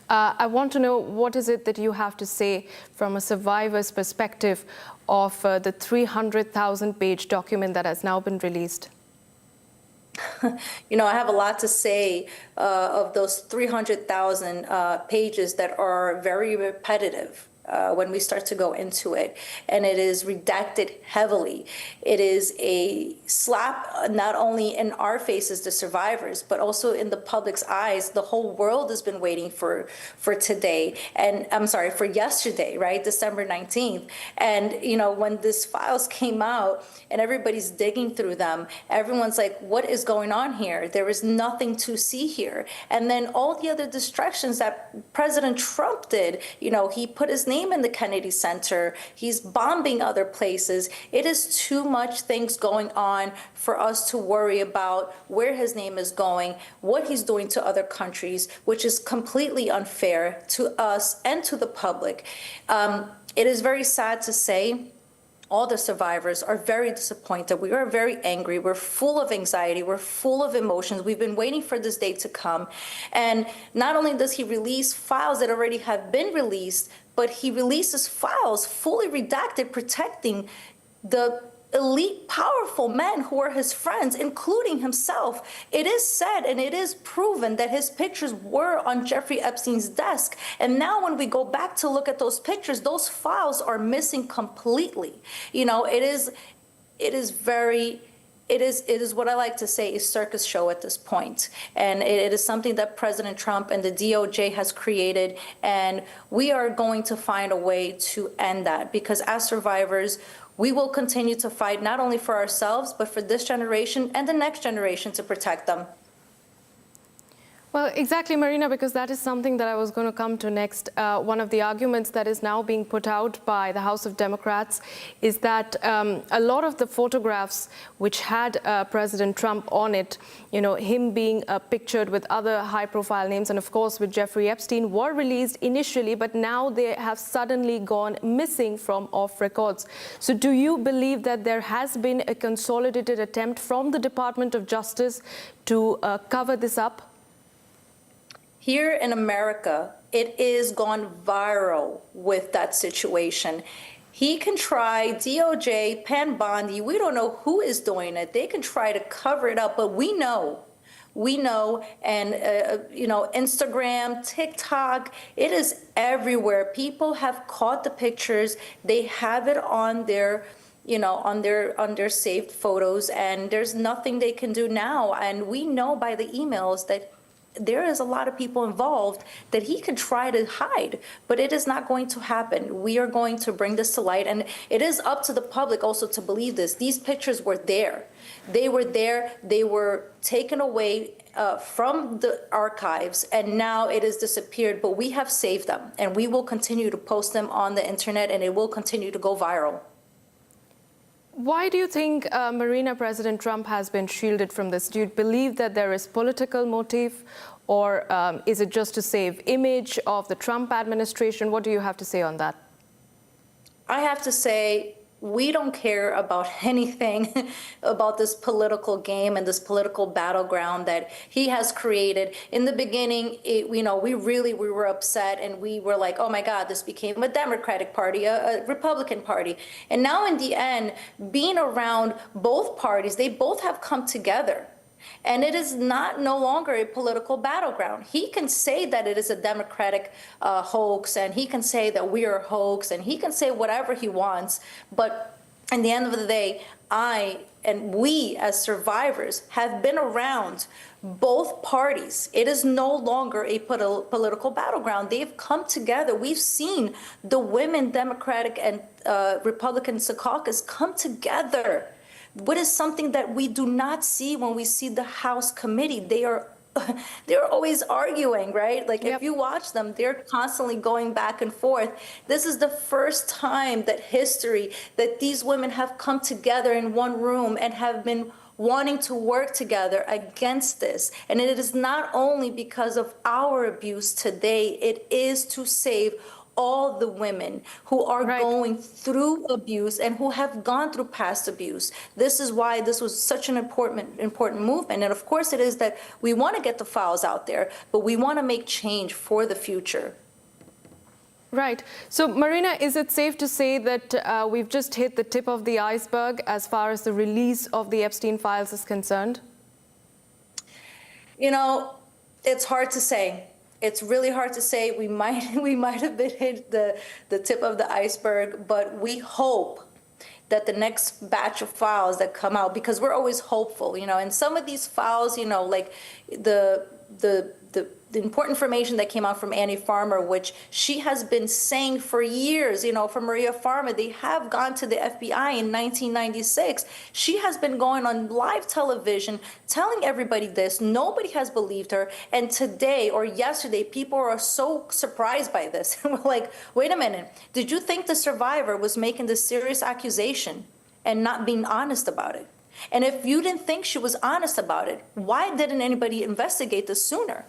I want to know what is it that you have to say from a survivor's perspective of the 300,000-page document that has now been released? You know, I have a lot to say of those 300,000 pages that are very repetitive. When we start to go into it, and it is redacted heavily. It is a slap not only in our faces, the survivors, but also in the public's eyes. The whole world has been waiting for today, and I'm sorry, for yesterday, right, December 19th. And you know, when these files came out and everybody's digging through them, everyone's like, what is going on here? There is nothing to see here. And then all the other distractions that President Trump did, you know, he put his name in the Kennedy Center. He's bombing other places. It is too much things going on for us to worry about where his name is going, what he's doing to other countries, which is completely unfair to us and to the public. It is very sad to say. All the survivors are very disappointed. We are very angry. We're full of anxiety. We're full of emotions. We've been waiting for this day to come. And not only does he release files that already have been released, but he releases files fully redacted, protecting the elite, powerful men who are his friends, including himself. It is said and it is proven that his pictures were on Jeffrey Epstein's desk. And now when we go back to look at those pictures, those files are missing completely. You know, it is what I like to say a circus show at this point. And it is something that President Trump and the DOJ has created. And we are going to find a way to end that, because as survivors, we will continue to fight not only for ourselves, but for this generation and the next generation to protect them. Well, exactly, Marina, because that is something that I was going to come to next. One of the arguments that is now being put out by the House of Democrats is that a lot of the photographs which had President Trump on it, you know, him being pictured with other high-profile names and, of course, with Jeffrey Epstein, were released initially, but now they have suddenly gone missing from off records. So do you believe that there has been a consolidated attempt from the Department of Justice to cover this up? Here in America, it is gone viral with that situation. He can try, DOJ, Pan Bondi, we don't know who is doing it. They can try to cover it up, but we know, and you know, Instagram, TikTok, it is everywhere. People have caught the pictures. They have it on their, you know, on their saved photos, and there's nothing they can do now. And we know by the emails that there is a lot of people involved that he can try to hide, but it is not going to happen. We are going to bring this to light, and it is up to the public also to believe this. These pictures were there. They were there. They were taken away from the archives, and now it has disappeared, but we have saved them, and we will continue to post them on the internet, and it will continue to go viral. Why do you think, Marina, President Trump has been shielded from this? Do you believe that there is political motive, or is it just to save image of the Trump administration? What do you have to say on that? I have to say, we don't care about anything about this political game and this political battleground that he has created. In the beginning, we were upset, and we were like, oh my God, this became a Democratic Party, a Republican Party. And now in the end, being around both parties, they both have come together. And it is no longer a political battleground. He can say that it is a Democratic hoax, and he can say that we are a hoax, and he can say whatever he wants. But at the end of the day, I and we as survivors have been around both parties. It is no longer a political battleground. They've come together. We've seen the women Democratic and Republican caucus come together. What is something that we do not see when we see the House committee? They're always arguing, right? Like, if you watch them, they're constantly going back and forth. This is the first time that these women have come together in one room and have been wanting to work together against this. And it is not only because of our abuse today, it is to save all the women who are going through abuse and who have gone through past abuse. This is why this was such an important movement. And of course it is that we want to get the files out there, but we want to make change for the future. Right. So, Marina, is it safe to say that we've just hit the tip of the iceberg as far as the release of the Epstein files is concerned? You know, it's hard to say. It's really hard to say. We might have been hit the tip of the iceberg, but we hope that the next batch of files that come out, because we're always hopeful, you know, and some of these files, you know, like the important information that came out from Annie Farmer, which she has been saying for years, you know, for Maria Farmer, they have gone to the FBI in 1996. She has been going on live television telling everybody this. Nobody has believed her. And today or yesterday, people are so surprised by this. And we're like, wait a minute, did you think the survivor was making this serious accusation and not being honest about it? And if you didn't think she was honest about it, why didn't anybody investigate this sooner?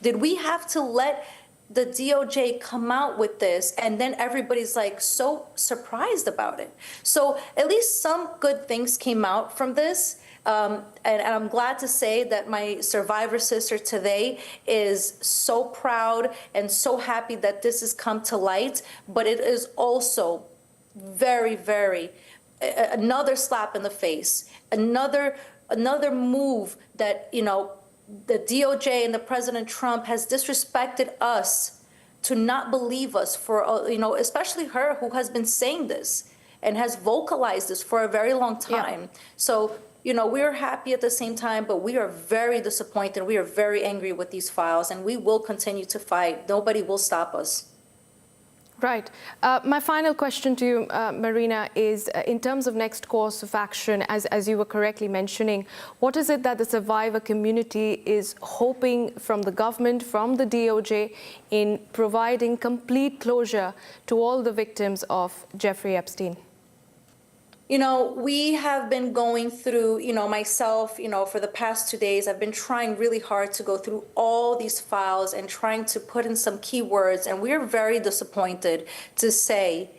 Did we have to let the DOJ come out with this and then everybody's like so surprised about it? So at least some good things came out from this. And I'm glad to say that my survivor sister today is so proud and so happy that this has come to light. But it is also very, very another slap in the face, another move that, you know, the DOJ and the President Trump has disrespected us to not believe us for, you know, especially her who has been saying this and has vocalized this for a very long time. Yeah. So, you know, we're happy at the same time, but we are very disappointed. We are very angry with these files, and we will continue to fight. Nobody will stop us. Right. My final question to you, Marina, is in terms of next course of action, as you were correctly mentioning, what is it that the survivor community is hoping from the government, from the DOJ, in providing complete closure to all the victims of Jeffrey Epstein? You know, we have been going through, you know, myself, you know, for the past 2 days, I've been trying really hard to go through all these files and trying to put in some keywords. And we're very disappointed to say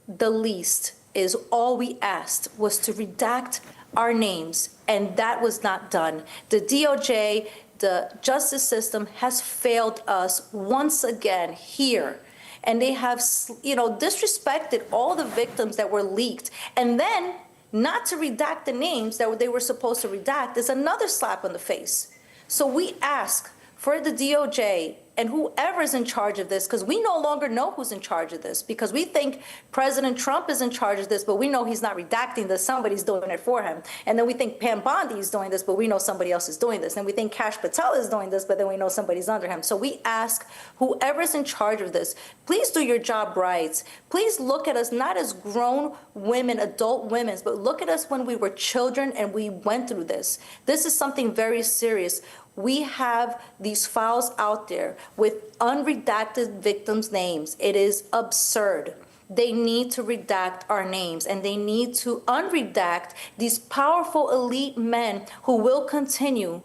the least is all we asked was to redact our names. And that was not done. The DOJ, the justice system has failed us once again here. And they have, you know, disrespected all the victims that were leaked. And then not to redact the names that they were supposed to redact is another slap in the face. So we ask for the DOJ and whoever's in charge of this, because we no longer know who's in charge of this, because we think President Trump is in charge of this, but we know he's not redacting this, somebody's doing it for him. And then we think Pam Bondi is doing this, but we know somebody else is doing this. And we think Kash Patel is doing this, but then we know somebody's under him. So we ask whoever's in charge of this, please do your job right. Please look at us not as grown women, adult women, but look at us when we were children and we went through this. This is something very serious. We have these files out there with unredacted victims' names. It is absurd. They need to redact our names, and they need to unredact these powerful elite men who will continue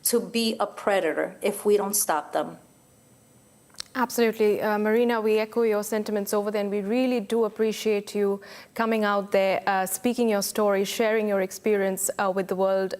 to be a predator if we don't stop them. Absolutely. Marina, we echo your sentiments over there, and we really do appreciate you coming out there, speaking your story, sharing your experience with the world,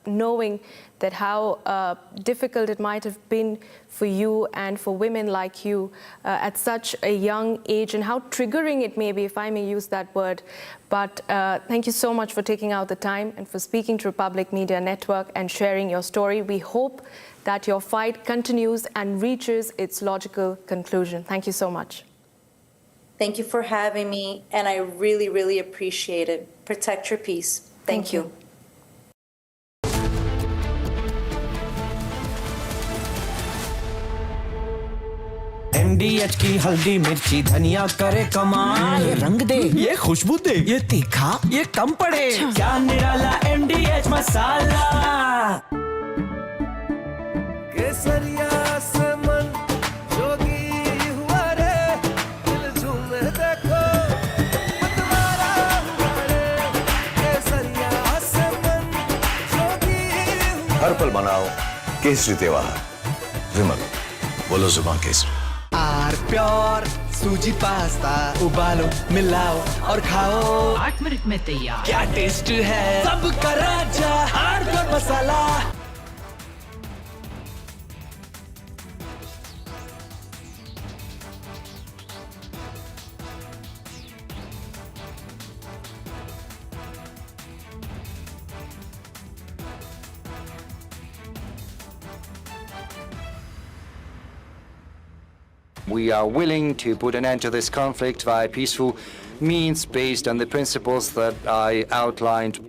knowing that how difficult it might have been for you and for women like you at such a young age, and how triggering it may be, if I may use that word. But thank you so much for taking out the time and for speaking to Republic Media Network and sharing your story. We hope that your fight continues and reaches its logical conclusion. Thank you so much. Thank you for having me, and I really, really appreciate it. Protect your peace. Thank you. MDH की हल्दी मिर्ची धनिया करे कमाल, ये रंग दे, ये खुशबू दे, ये तीखा, ये कम पड़े, क्या निराला MDH मसाला। केसरिया से मन जोगी हुआ रे, दिल झूमे देखो मतवारा हुआ रे, केसरिया से मन जोगी हुआ। हर पल मनाओ केसरी त्योहार। विमल, बोलो जुबान केसरी। आर प्योर सूजी पास्ता उबालो मिलाओ और खाओ 8 मिनट में तैयार। क्या टेस्ट है सबका राजा hardcore masala. We are willing to put an end to this conflict via peaceful means based on the principles that I outlined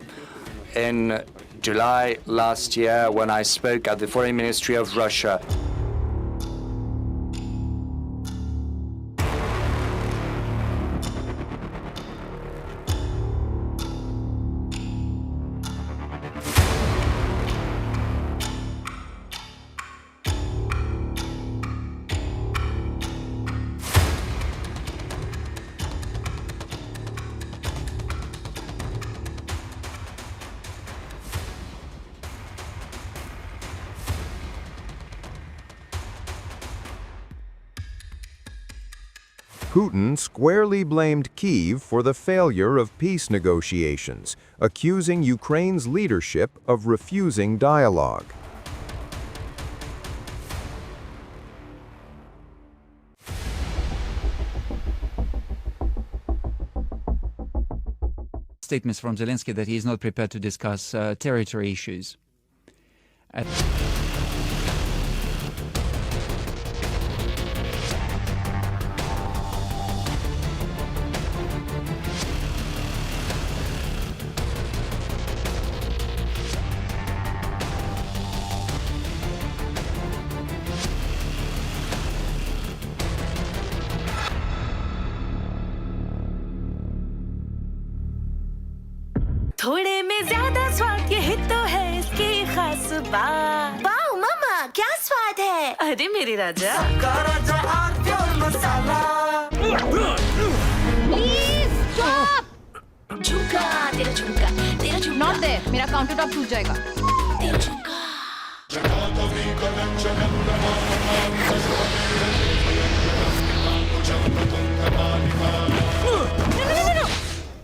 in July last year when I spoke at the Foreign Ministry of Russia. Putin squarely blamed Kyiv for the failure of peace negotiations, accusing Ukraine's leadership of refusing dialogue. Statements from Zelensky that he is not prepared to discuss territory issues. थोड़े में ज्यादा स्वाद ये तो है इसकी खास बात। वाओ मामा क्या स्वाद है। अरे मेरे राजा सबका राजा प्योर मसाला। Please stop! झुमका तेरा झुमका तेरा झुमका। Not there. मेरा काउंटर टॉप टूट जाएगा। तेरा झुमका।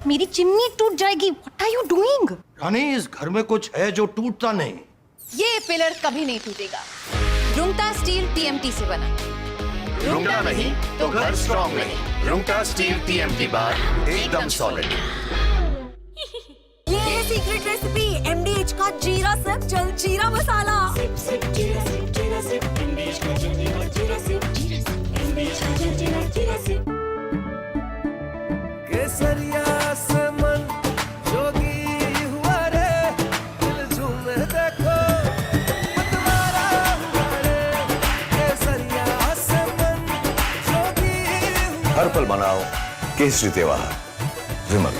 मेरी चिमनी टूट जाएगी। What are you doing? रानी इस घर में कुछ है जो टूटता नहीं। ये पिलर कभी नहीं टूटेगा। रुंगटा स्टील TMT से बना। रुंगटा नहीं तो घर स्ट्रॉन्ग नहीं। रुंगटा स्टील TMT बार एकदम सॉलिड। ये है सीक्रेट रेसिपी MDH का जीरा सिप जल जीरा मसाला। सिप सिप जीरा सिप जीरा सिप MDH का जल जीरा सिप MDH का जल जीरा सिप। केसरिया से मन जोगी हुआ रे दिल झूमे देखो मतवारा हुआ रे केसरिया से मन जोगी हुआ। हर पल मनाओ केसरी त्योहार। विमल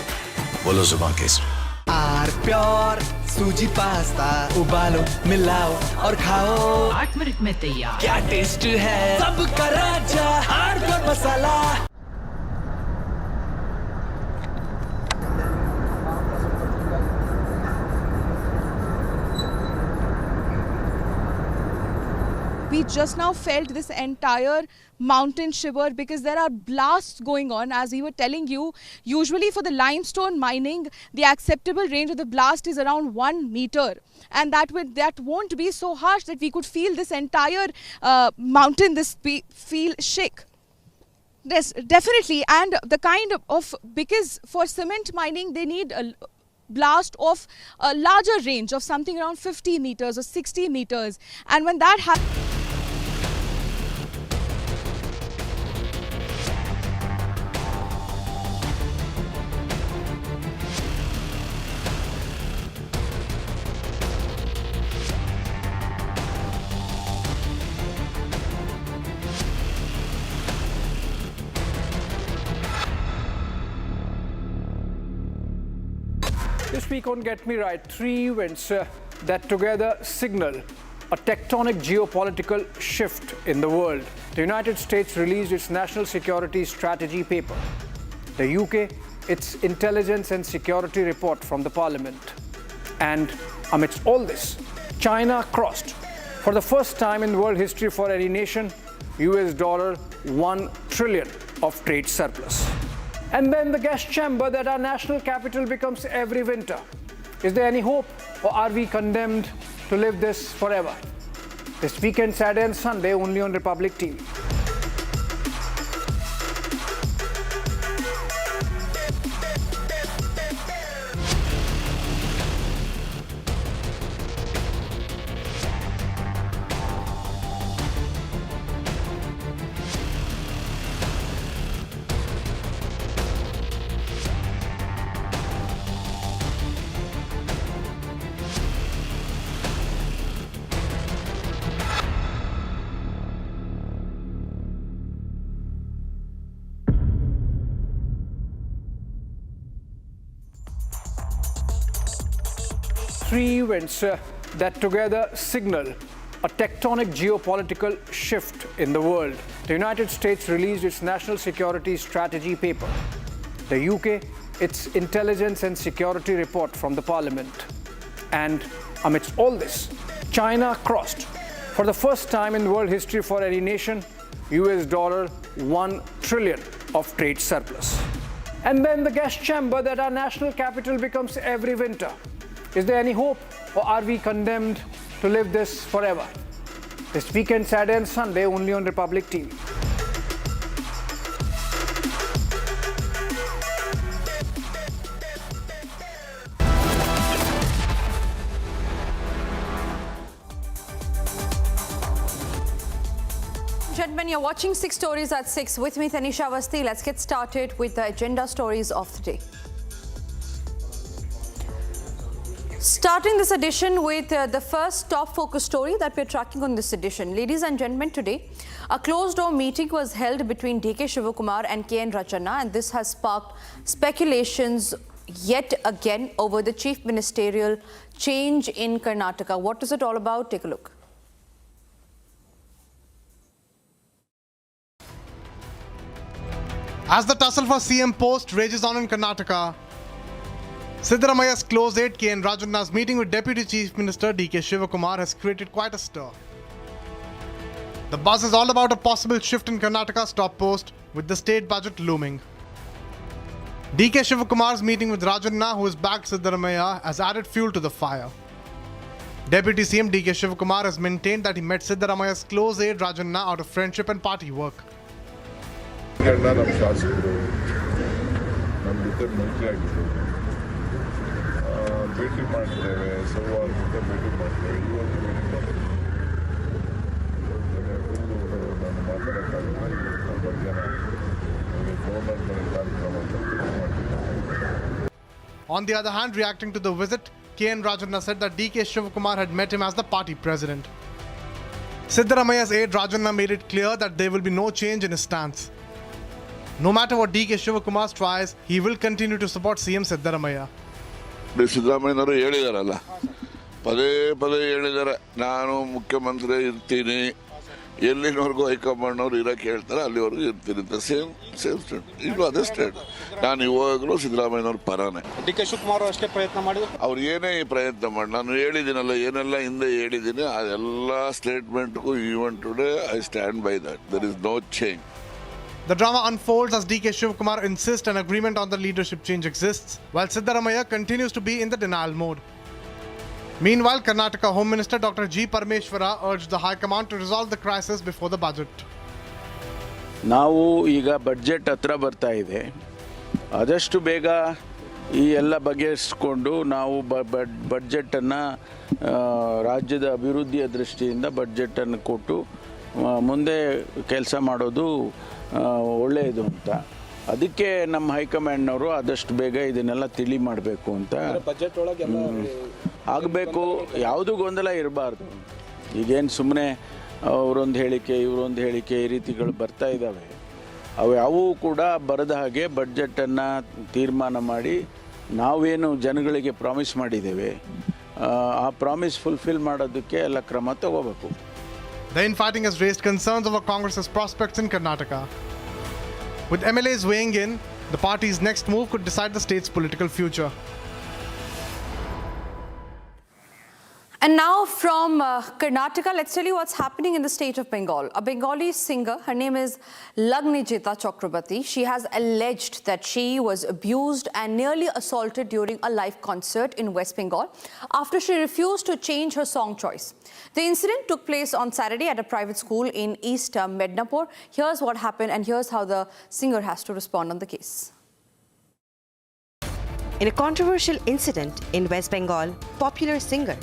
बोलो जुबान केसरी। आर प्योर सूजी पास्ता उबालो मिलाओ और खाओ 8 मिनट में तैयार। क्या टेस्ट है सबका राजा hardcore masala. We just now felt this entire mountain shiver because there are blasts going on. As we were telling you, usually for the limestone mining, the acceptable range of the blast is around 1 meter. And that won't be so harsh that we could feel this entire mountain, feel shake. Yes, definitely. And the kind of, because for cement mining, they need a blast of a larger range of something around 50 meters or 60 meters. And when that happens, This week on Get Me Right, 3 events that together signal a tectonic geopolitical shift in the world. The United States released its national security strategy paper. The UK, its intelligence and security report from the parliament. And amidst all this, China crossed, for the first time in world history for any nation, $1 trillion of trade surplus. And then the guest chamber that our national capital becomes every winter. Is there any hope, or are we condemned to live this forever? This weekend, Saturday and Sunday, only on Republic TV. Three events that together signal a tectonic geopolitical shift in the world. The United States released its national security strategy paper. The UK, its intelligence and security report from the parliament. And amidst all this, China crossed, for the first time in world history for any nation, $1 trillion of trade surplus. And then the guest chamber that our national capital becomes every winter. Is there any hope, or are we condemned to live this forever? This weekend, Saturday and Sunday, only on Republic TV. Gentlemen, you're watching 6 Stories at 6 with me, Tanisha Awasthi. Let's get started with the agenda stories of the day. Starting this edition with the first top focus story that we're tracking on this edition. Ladies and gentlemen, today a closed-door meeting was held between D.K. Shivakumar and K.N. Rajanna, and this has sparked speculations yet again over the chief ministerial change in Karnataka. What is it all about? Take a look. As the tussle for CM post rages on in Karnataka, Siddaramaya's close aide K.N. Rajanna's meeting with Deputy Chief Minister D.K. Shivakumar has created quite a stir. The buzz is all about a possible shift in Karnataka's top post, with the state budget looming. D.K. Shivakumar's meeting with Rajanna, who has backed Siddaramaya, has added fuel to the fire. Deputy CM D.K. Shivakumar has maintained that he met Siddaramaya's close aide Rajanna out of friendship and party work. ಭೇಟಿ ಮಾಡ್ತೇವೆ ಸೋಮವಾರದಿಂದ ಭೇಟಿ ಮಾಡ್ತೇವೆ ಇವತ್ತು ಭೇಟಿ ಮಾಡ್ತೇವೆ ನಾನು ಮಾತಾಡೋಕ್ಕಾಗಲ್ಲ ಇವತ್ತು ಮಧ್ಯಾಹ್ನ ಫೋನಲ್ಲಿ ಕಾರ್ಯಕ್ರಮ ಮಾಡ್ತೀನಿ. On the other hand, reacting to the visit, K.N. Rajanna said that D.K. Shivakumar had met him as the party president. Siddaramaya's aide Rajanna made it clear that there will be no change in his stance. No matter what D.K. Shivakumar tries, he will continue to support CM Siddaramaya. ಸಿದ್ದರಾಮಯ್ಯನವರು ಹೇಳಿದಾರಲ್ಲ, ಪದೇ ಪದೇ ಹೇಳಿದ್ದಾರೆ, ನಾನು ಮುಖ್ಯಮಂತ್ರಿ ಇರ್ತೀನಿ, ಎಲ್ಲಿನವರೆಗೂ ಹೈಕಮಾಂಡ್ನವ್ರು ಇರೋಕ್ಕೆ ಹೇಳ್ತಾರೆ ಅಲ್ಲಿವರೆಗೂ ಇರ್ತೀನಿ ಅಂತ ಸೇಮ್ ಸ್ಟೇಟ್. ಈಗಲೂ ಅದೇ ಸ್ಟೇಟ್. ನಾನು ಇವಾಗಲೂ ಸಿದ್ದರಾಮಯ್ಯನವ್ರ ಪರಾನೆ. ಡಿ ಕೆ ಶಿವಕುಮಾರ್ ಅಷ್ಟೇ ಪ್ರಯತ್ನ ಮಾಡಿದ್ರು. ಅವ್ರು ಏನೇ ಪ್ರಯತ್ನ ಮಾಡಿ, ನಾನು ಹೇಳಿದ್ದೀನಲ್ಲ, ಏನೆಲ್ಲ ಹಿಂದೆ ಹೇಳಿದ್ದೀನಿ ಅದೆಲ್ಲ ಸ್ಟೇಟ್ಮೆಂಟ್ಗೂ even today I stand by that. There is no change. The drama unfolds as D.K. Shivakumar insists an agreement on the leadership change exists, while Siddaramaya continues to be in the denial mode. Meanwhile, Karnataka Home Minister Dr. G. Parmeshwara urged the High Command to resolve the crisis before the budget. ನಾವು ಈಗ budget ಹತ್ರ ಬರ್ತಾ ಇದೆ, ಆದಷ್ಟು ಬೇಗ ಈ ಎಲ್ಲ ಬಗೆಹರಿಸಿಕೊಂಡು ನಾವು ಬಡ್ಜೆಟನ್ನು ರಾಜ್ಯದ ಅಭಿವೃದ್ಧಿಯ ದೃಷ್ಟಿಯಿಂದ ಬಡ್ಜೆಟನ್ನು ಕೊಟ್ಟು ಮುಂದೆ ಕೆಲಸ ಮಾಡೋದು ಒಳ್ಳೆಯದು ಅಂತ. ಅದಕ್ಕೆ ನಮ್ಮ ಹೈಕಮಾಂಡ್ನವರು ಆದಷ್ಟು ಬೇಗ ಇದನ್ನೆಲ್ಲ ತಿಳಿ ಮಾಡಬೇಕು ಅಂತ ಆಗಬೇಕು. ಯಾವುದೂ ಗೊಂದಲ ಇರಬಾರ್ದು. ಈಗೇನು ಸುಮ್ಮನೆ ಅವರೊಂದು ಹೇಳಿಕೆ ಇವರೊಂದು ಹೇಳಿಕೆ ಈ ರೀತಿಗಳು ಬರ್ತಾ ಇದ್ದಾವೆ. ಅವು ಯಾವೂ ಕೂಡ ಬರದ ಹಾಗೆ ಬಡ್ಜೆಟನ್ನು ತೀರ್ಮಾನ ಮಾಡಿ ನಾವೇನು ಜನಗಳಿಗೆ ಪ್ರಾಮಿಸ್ ಮಾಡಿದ್ದೇವೆ ಆ ಪ್ರಾಮಿಸ್ ಫುಲ್ಫಿಲ್ ಮಾಡೋದಕ್ಕೆ ಎಲ್ಲ ಕ್ರಮ ತಗೋಬೇಕು. The infighting has raised concerns over Congress's prospects in Karnataka. With MLAs weighing in, the party's next move could decide the state's political future. And now from Karnataka, let's tell you what's happening in the state of Bengal. A Bengali singer, her name is Lagnijita Chakrabarti. She has alleged that she was abused and nearly assaulted during a live concert in West Bengal after she refused to change her song choice. The incident took place on Saturday at a private school in East Mednapur. Here's what happened and here's how the singer has to respond on the case. In a controversial incident in West Bengal, popular singer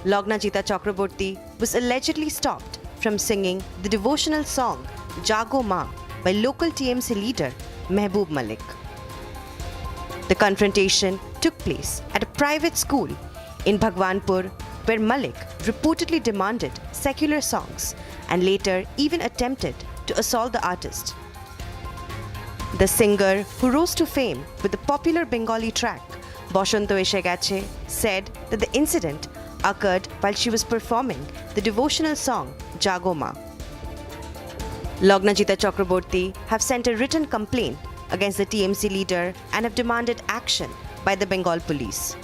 Lagnijita Chakrabarti was allegedly stopped from singing the devotional song Jago Ma by local TMC leader Mehboob Malik. The confrontation took place at a private school in Bhagwanpur where Malik reportedly demanded secular songs and later even attempted to assault the artist. The singer, who rose to fame with the popular Bengali track Boshanto Eshe Geche, said that the incident occurred while she was performing the devotional song Jago Ma. Lagnijita Chakrabarti have sent a written complaint against the TMC leader and have demanded action by the Bengal police.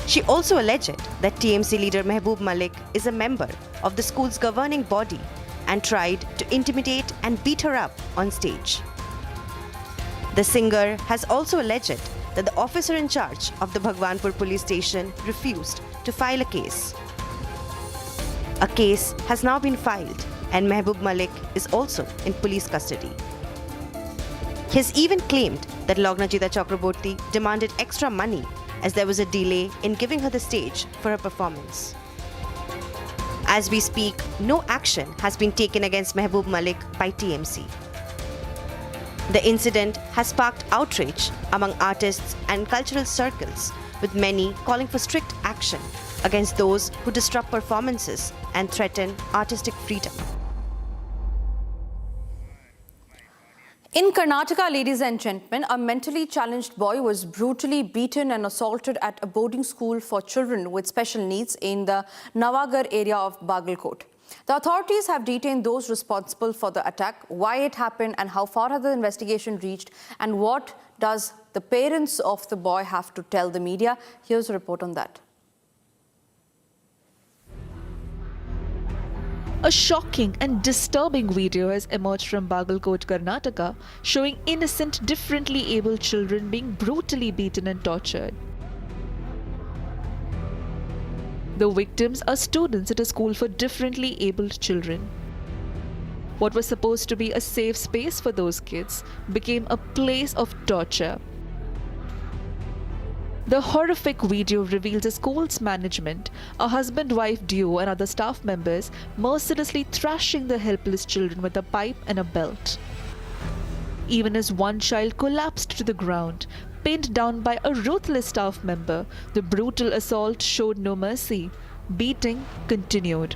She also alleged that TMC leader Mehboob Malik is a member of the school's governing body and tried to intimidate and beat her up on stage. The singer has also alleged that the officer in charge of the Bhagwanpur police station refused to file a case. A case has now been filed and Mehboob Malik is also in police custody. He has even claimed that Lagnijita Chakrabarti demanded extra money as there was a delay in giving her the stage for her performance. As we speak, no action has been taken against Mehboob Malik by TMC. The incident has sparked outrage among artists and cultural circles, with many calling for strict action against those who disrupt performances and threaten artistic freedom. In Karnataka, ladies and gentlemen, a mentally challenged boy was brutally beaten and assaulted at a boarding school for children with special needs in the Navagar area of Bagalkot. The authorities have detained those responsible for the attack, why it happened and how far has the investigation reached and what does the parents of the boy have to tell the media. Here's a report on that. A shocking and disturbing video has emerged from Bagalkot, Karnataka, showing innocent, differently abled children being brutally beaten and tortured. The victims are students at a school for differently abled children. What was supposed to be a safe space for those kids became a place of torture. The horrific video reveals a school's management, a husband-wife duo and other staff members mercilessly thrashing the helpless children with a pipe and a belt. Even as one child collapsed to the ground, pinned down by a ruthless staff member, the brutal assault showed no mercy. Beating continued.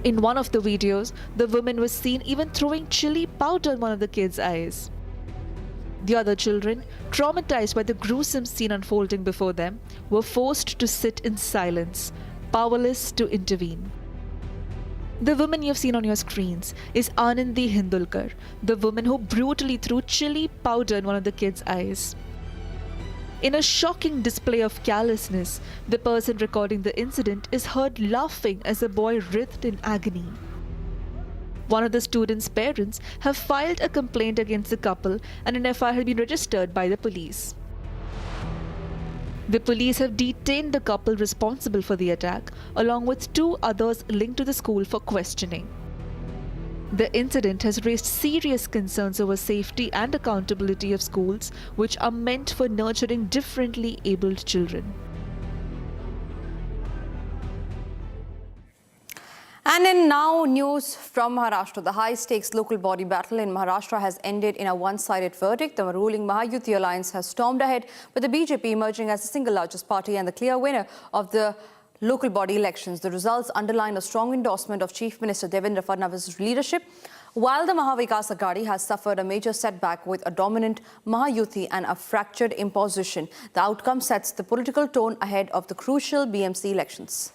In one of the videos, the woman was seen even throwing chili powder in one of the kids' eyes. The other children, traumatized by the gruesome scene unfolding before them, were forced to sit in silence, powerless to intervene. The woman you've seen on your screens is Anandi Hindulkar, the woman who brutally threw chili powder in one of the kids' eyes. In a shocking display of callousness, the person recording the incident is heard laughing as the boy writhed in agony. One of the students' parents have filed a complaint against the couple and an FIR has been registered by the police. The police have detained the couple responsible for the attack, along with 2 others linked to the school for questioning. The incident has raised serious concerns over safety and accountability of schools, which are meant for nurturing differently abled children. And in now news from Maharashtra, the high-stakes local body battle in Maharashtra has ended in a one-sided verdict. The ruling Mahayuti alliance has stormed ahead, with the BJP emerging as the single largest party and the clear winner of the local body elections. The results underline a strong endorsement of Chief Minister Devendra Fadnavis' leadership, while the Maha Vikas Aghadi has suffered a major setback with a dominant Mahayuti and a fractured opposition. The outcome sets the political tone ahead of the crucial BMC elections.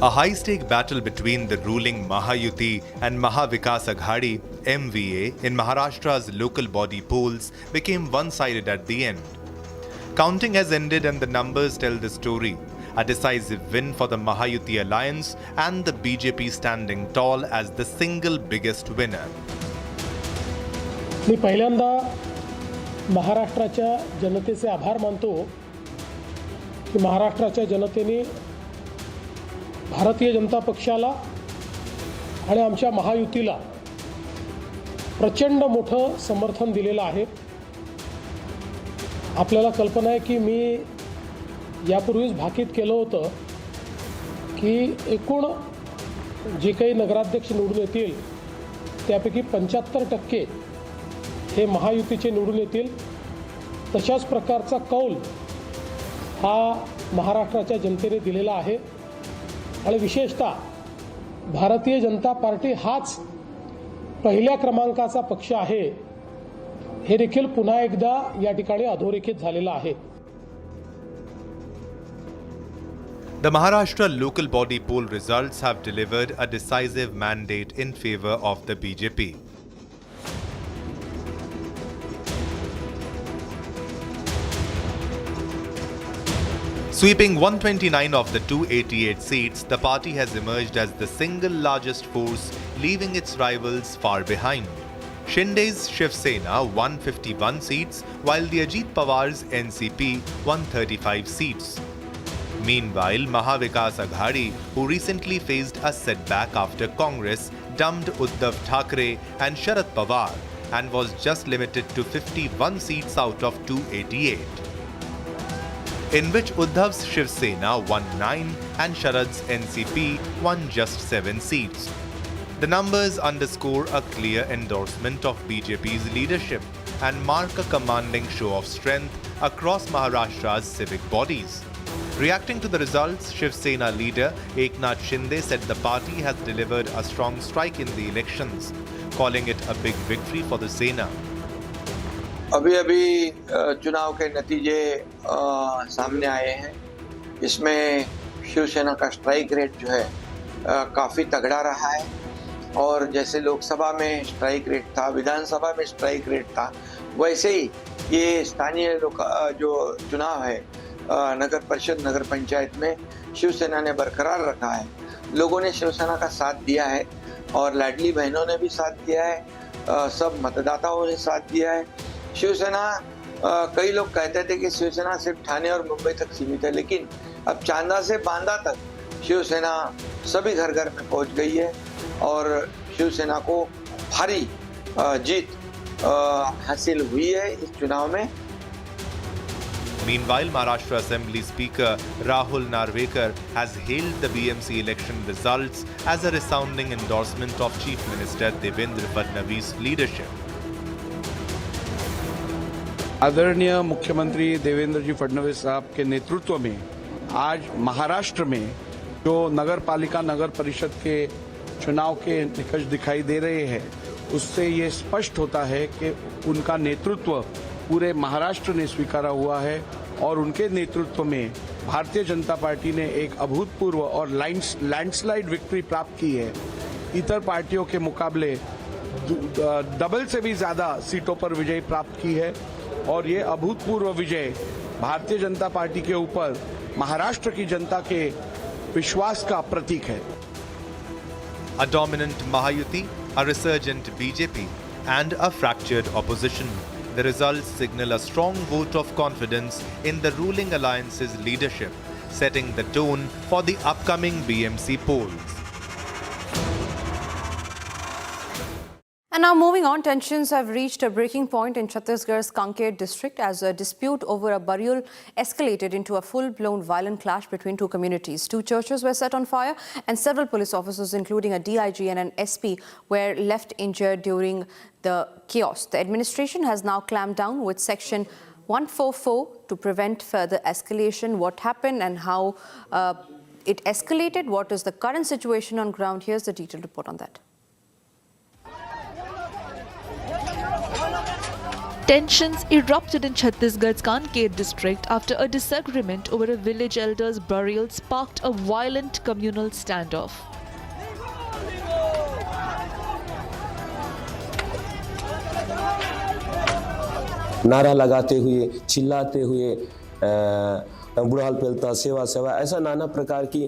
A high-stake battle between the ruling Mahayuti and Maha Vikas Aghadi MVA in Maharashtra's local body polls became one-sided at the end. Counting has ended and the numbers tell the story. A decisive win for the Mahayuti alliance and the BJP standing tall as the single biggest winner. मी पहिल्यांदा महाराष्ट्राच्या जनतेचे आभार मानतो की महाराष्ट्राच्या जनतेने भारतीय जनता पक्षाला आणि आमच्या महायुतीला प्रचंड मोठं समर्थन दिलेलं आहे. आपल्याला कल्पना आहे की मी यापूर्वीच भाकीत केलं होतं की एकूण जे काही नगराध्यक्ष निवडून येतील त्यापैकी 75% हे महायुतीचे निवडून येतील. तशाच प्रकारचा कौल हा महाराष्ट्राच्या जनतेने दिलेला आहे आणि विशेषतः भारतीय जनता पार्टी हाच पहिल्या क्रमांकाचा पक्ष आहे हे देखील पुन्हा एकदा या ठिकाणी अधोरेखित झालेलं आहे. The Maharashtra local body poll results have delivered a decisive mandate in favor of the BJP. Sweeping 129 of the 288 seats, the party has emerged as the single largest force, leaving its rivals far behind. Shinde's Shiv Sena won 51 seats, while the Ajit Pawar's NCP won 35 seats. Meanwhile, Mahavikas Aghadi, who recently faced a setback after Congress dumped Uddhav Thackeray and Sharad Pawar and was just limited to 51 seats out of 288, in which Uddhav's Shiv Sena won 9 and Sharad's NCP won just 7 seats. The numbers underscore a clear endorsement of BJP's leadership and mark a commanding show of strength across Maharashtra's civic bodies. Reacting to the results, Shiv Sena leader Eknath Shinde said the party has delivered a strong strike in the elections, calling it a big victory for the Sena. अभी चुनाव के नतीजे सामने आए हैं. इसमें शिवसेना का strike rate जो है काफ़ी तगड़ा रहा है और जैसे लोकसभा में स्ट्राइक रेट था, विधानसभा में स्ट्राइक रेट था, वैसे ही ये स्थानीय जो चुनाव है नगर परिषद नगर पंचायत में शिवसेना ने बरकरार रखा है. लोगों ने शिवसेना का साथ दिया है और लाडली बहनों ने भी साथ दिया है. सब मतदाताओं ने साथ दिया है. शिवसेना कई लोग कहते थे कि शिवसेना सिर्फ ठाणे और मुंबई तक सीमित है, लेकिन अब चांदा से बांदा तक शिवसेना सभी घर घर में पहुंच गई है और शिवसेना को भारी जीत हासिल हुई है इस चुनाव में. Meanwhile, Maharashtra Assembly Speaker Rahul Narvekar has hailed the BMC election results as a resounding endorsement of Chief Minister Devendra Fadnavis' leadership. आदरणीय मुख्यमंत्री देवेंद्र जी फडणवीस साहब के नेतृत्व में आज महाराष्ट्र में जो नगर पालिका नगर परिषद के चुनाव के निकष दिखाई दे रहे हैं, उससे ये स्पष्ट होता है कि उनका नेतृत्व पूरे महाराष्ट्र ने स्वीकारा हुआ है और उनके नेतृत्व में भारतीय जनता पार्टी ने एक अभूतपूर्व और लैंडस्लाइड विक्ट्री प्राप्त की है. इतर पार्टियों के मुकाबले डबल से भी ज़्यादा सीटों पर विजय प्राप्त की है और ये अभूतपूर्व विजय भारतीय जनता पार्टी के ऊपर महाराष्ट्र की जनता के विश्वास का प्रतीक है. A dominant Mahayuti, a resurgent BJP, and a fractured opposition. The results signal a strong vote of confidence in the ruling alliance's leadership, setting the tone for the upcoming BMC polls. And now moving on, tensions have reached a breaking point in Chhattisgarh's Kanker district as a dispute over a burial escalated into a full-blown violent clash between two communities. Two churches were set on fire and several police officers, including a DIG and an SP, were left injured during the chaos. The administration has now clamped down with Section 144 to prevent further escalation. What happened and how it escalated? What is the current situation on ground? Here's the detailed report on that. Tensions erupted in Chhattisgarh's Kanker district after a disagreement over a village elder's burial sparked a violent communal standoff. नारा लगाते हुए, चिल्लाते हुए, बुढ़ाल पेलता सेवा सेवा, ऐसा नाना प्रकार की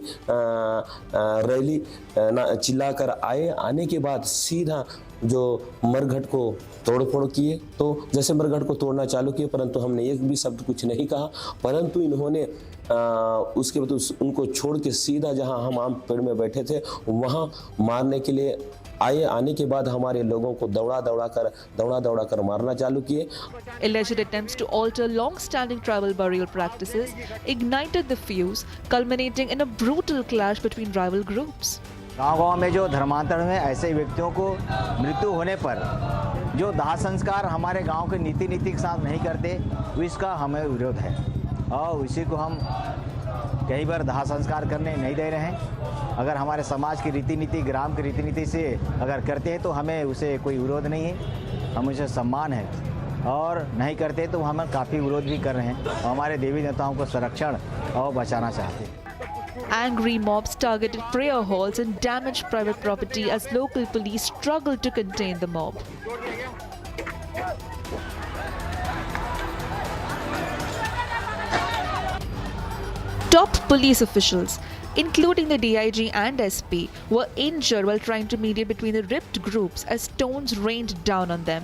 रैली चिल्लाकर आने के बाद सीधा जो मरघट को तोड़फोड़ किए। तो जैसे मरघट को तोड़ना चालू किए, परंतु हमने एक भी शब्द कुछ नहीं कहा, परंतु इन्होंने उसके बाद उनको छोड़ के सीधा जहां हम आम पेड़ में बैठे थे वहां मारने के लिए आने के बाद हमारे लोगों को दौड़ा कर मारना चालू किए। Alleged attempts to alter long-standing tribal burial practices ignited the fuse, culminating in a brutal clash between rival groups. गांव-गांव में जो धर्मांतरण में ऐसे व्यक्तियों को मृत्यु होने पर जो दाह संस्कार हमारे गांव के नीति के साथ नहीं करते, इसका हमें विरोध है और इसी को हम कई बार दाह संस्कार करने नहीं दे रहे हैं। अगर हमारे समाज की रीति नीति, ग्राम की रीति नीति से अगर करते हैं तो हमें उसे कोई विरोध नहीं है, हम उसे सम्मान है, और नहीं करते तो हम काफ़ी विरोध भी कर रहे हैं और हमारे देवी देवताओं को संरक्षण और बचाना चाहते हैं। Angry mobs targeted prayer halls and damaged private property as local police struggled to contain the mob. Top police officials, including the DIG and SP, were injured while trying to mediate between the ripped groups as stones rained down on them.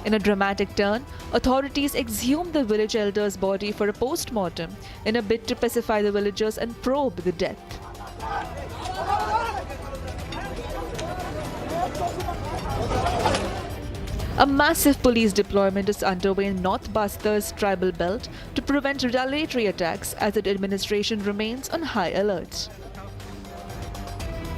In a dramatic turn, authorities exhumed the village elder's body for a post-mortem in a bid to pacify the villagers and probe the death. A massive police deployment is underway in North Bastar's tribal belt to prevent retaliatory attacks as the administration remains on high alert.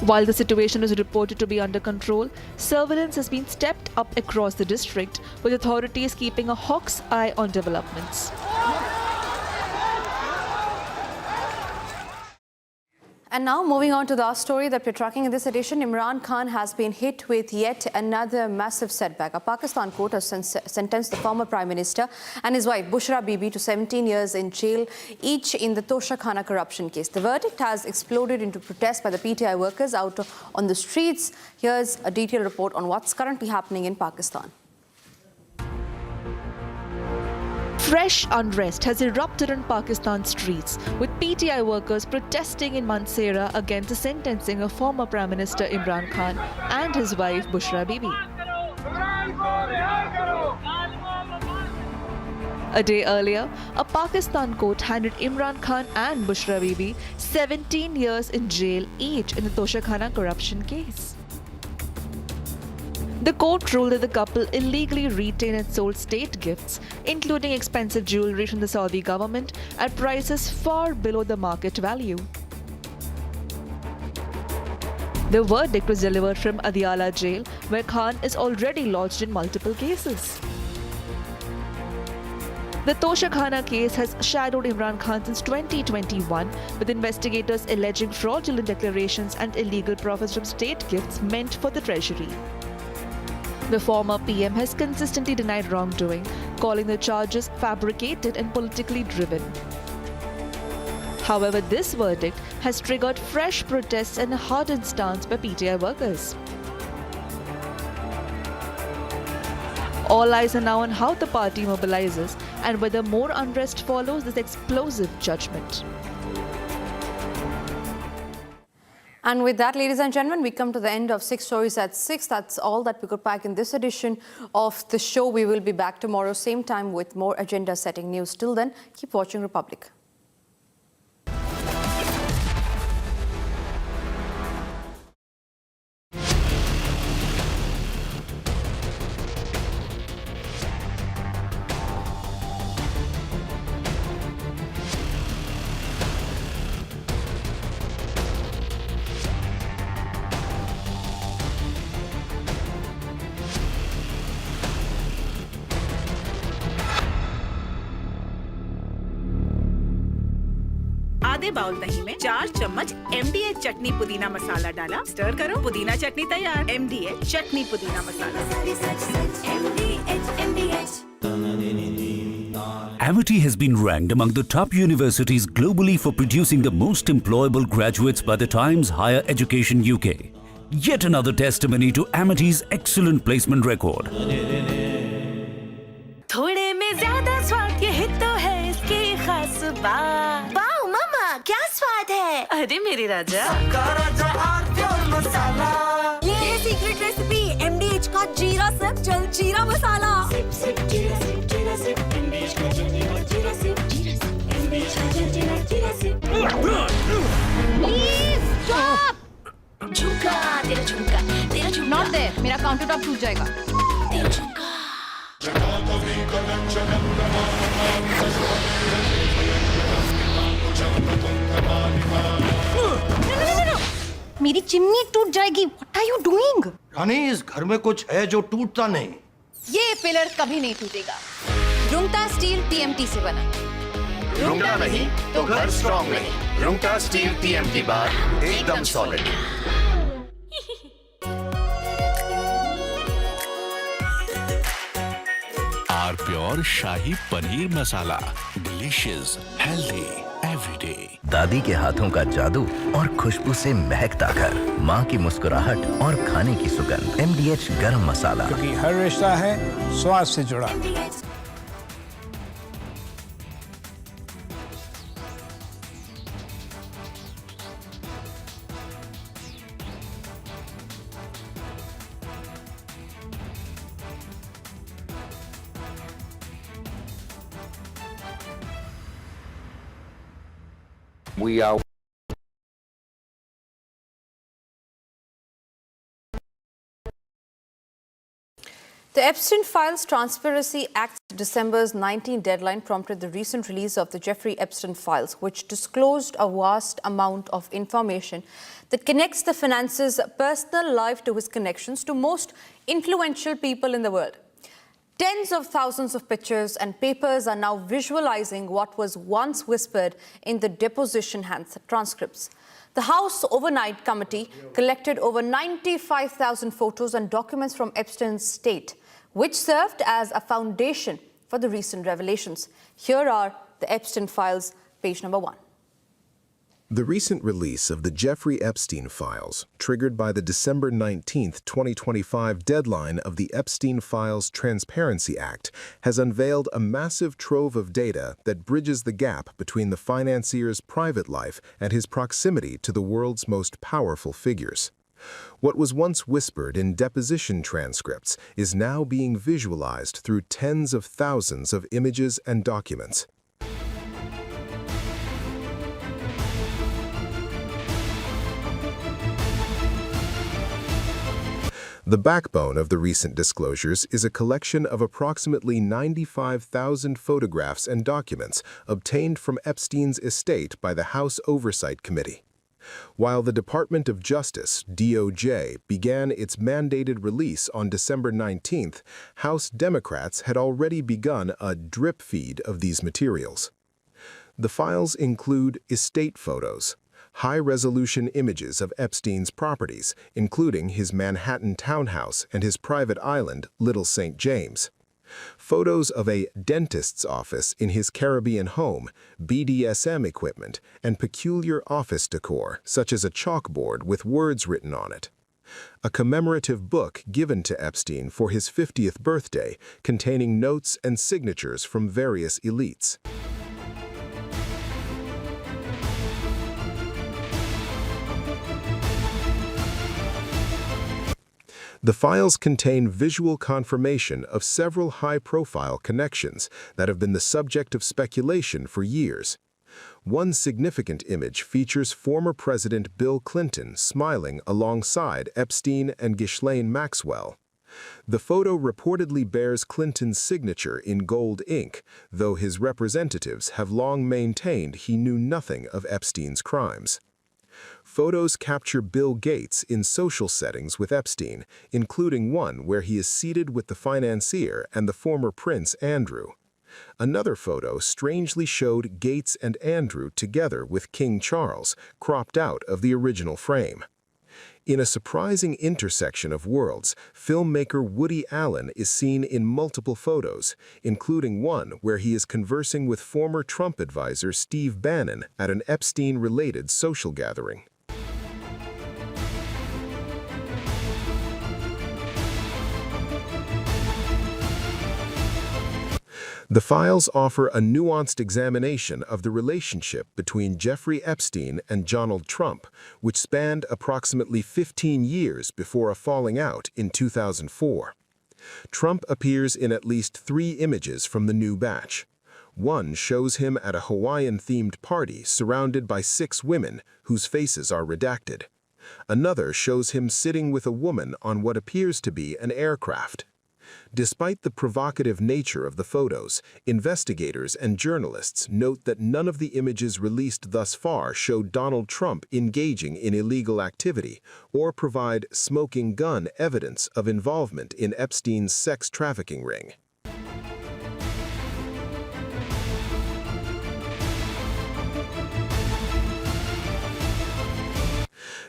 While the situation is reported to be under control, surveillance has been stepped up across the district, with authorities keeping a hawk's eye on developments. And now moving on to the story that we're tracking in this edition, Imran Khan has been hit with yet another massive setback. A Pakistan court has sentenced the former Prime Minister and his wife Bushra Bibi to 17 years in jail, each in the Tosha Khana corruption case. The verdict has exploded into protest by the PTI workers out on the streets. Here's a detailed report on what's currently happening in Pakistan. Fresh unrest has erupted on Pakistan's streets, with PTI workers protesting in Mansehra against the sentencing of former Prime Minister Imran Khan and his wife Bushra Bibi. A day earlier, a Pakistan court handed Imran Khan and Bushra Bibi 17 years in jail each in the Tosha Khana corruption case. The court ruled that the couple illegally retained and sold state gifts, including expensive jewelry from the Saudi government, at prices far below the market value. The verdict was delivered from Adiala jail, where Khan is already lodged in multiple cases. The Tosha Khana case has shadowed Imran Khan since 2021, with investigators alleging fraudulent declarations and illegal profits from state gifts meant for the treasury. The former PM has consistently denied wrongdoing, calling the charges fabricated and politically driven. However, this verdict has triggered fresh protests and a hardened stance by PTI workers. All eyes are now on how the party mobilizes and whether more unrest follows this explosive judgment. And with that, ladies and gentlemen, we come to the end of 6 Stories at 6. That's all that we could pack in this edition of the show. We will be back tomorrow, same time, with more agenda-setting news. Till then, keep watching Republic. आधे bowl दही में 4 चम्मच MDH चटनी पुदीना मसाला डाला, stir करो, पुदीना चटनी तैयार। MDH चटनी पुदीना मसाला। Amity has been ranked among the top universities globally for producing the most employable graduates by the Times Higher Education UK. Yet another testimony to Amity's excellent placement record. थोड़े में ज्यादा स्वाद ये तो है इसकी खास बात। वाओ मामा क्या स्वाद है? अरे मेरे राजा मसाला ये है सीक्रेट रेसिपी MDH का जीरा सिप जल जीरा मसाला। सिप सिप जीरा सिप जीरा सिप MDH का जल जीरा सिप MDH का जल जीरा सिप। Please stop. झुमका तेरा झुमका नॉट देयर मेरा काउंटर टॉप टूट जाएगा। तेरा झुमका मेरी चिमनी टूट जाएगी। What are you doing? रानी इस घर में कुछ है जो टूटता नहीं। ये पिलर कभी नहीं टूटेगा। रुंगटा स्टील TMT से बना। रुंगटा नहीं तो घर स्ट्रॉन्ग नहीं। रुंगटा स्टील TMT बार एकदम solid. Are pure shahi paneer masala, delicious, healthy, everyday. दादी के हाथों का जादू और खुशबू से महकता घर, माँ की मुस्कुराहट और खाने की सुगंध। MDH गरम मसाला, क्योंकि हर रिश्ता है स्वाद से जुड़ा। We are The Epstein Files Transparency Act's December's 19 deadline prompted the recent release of the Jeffrey Epstein Files, which disclosed a vast amount of information that connects the finance's personal life to his connections to most influential people in the world. Tens of thousands of pictures and papers are now visualizing what was once whispered in the deposition transcripts. The House Overnight Committee collected over 95,000 photos and documents from Epstein's estate, which served as a foundation for the recent revelations. Here are the Epstein Files, page number 1. The recent release of the Jeffrey Epstein Files, triggered by the December 19, 2025 deadline of the Epstein Files Transparency Act, has unveiled a massive trove of data that bridges the gap between the financier's private life and his proximity to the world's most powerful figures. What was once whispered in deposition transcripts is now being visualized through tens of thousands of images and documents. The backbone of the recent disclosures is a collection of approximately 95,000 photographs and documents obtained from Epstein's estate by the House Oversight Committee. While the Department of Justice, DOJ, began its mandated release on December 19th, House Democrats had already begun a drip feed of these materials. The files include estate photos, high-resolution images of Epstein's properties, including his Manhattan townhouse and his private island, Little St. James. Photos of a dentist's office in his Caribbean home, BDSM equipment, and peculiar office decor, such as a chalkboard with words written on it. A commemorative book given to Epstein for his 50th birthday, containing notes and signatures from various elites. The files contain visual confirmation of several high-profile connections that have been the subject of speculation for years. One significant image features former President Bill Clinton smiling alongside Epstein and Ghislaine Maxwell. The photo reportedly bears Clinton's signature in gold ink, though his representatives have long maintained he knew nothing of Epstein's crimes. Photos capture Bill Gates in social settings with Epstein, including one where he is seated with the financier and the former Prince Andrew. Another photo strangely showed Gates and Andrew together with King Charles, cropped out of the original frame. In a surprising intersection of worlds, filmmaker Woody Allen is seen in multiple photos, including one where he is conversing with former Trump advisor Steve Bannon at an Epstein-related social gathering. The files offer a nuanced examination of the relationship between Jeffrey Epstein and Donald Trump, which spanned approximately 15 years before a falling out in 2004. Trump appears in at least 3 images from the new batch. One shows him at a Hawaiian-themed party surrounded by 6 women whose faces are redacted. Another shows him sitting with a woman on what appears to be an aircraft. Despite the provocative nature of the photos, investigators and journalists note that none of the images released thus far show Donald Trump engaging in illegal activity or provide smoking gun evidence of involvement in Epstein's sex trafficking ring.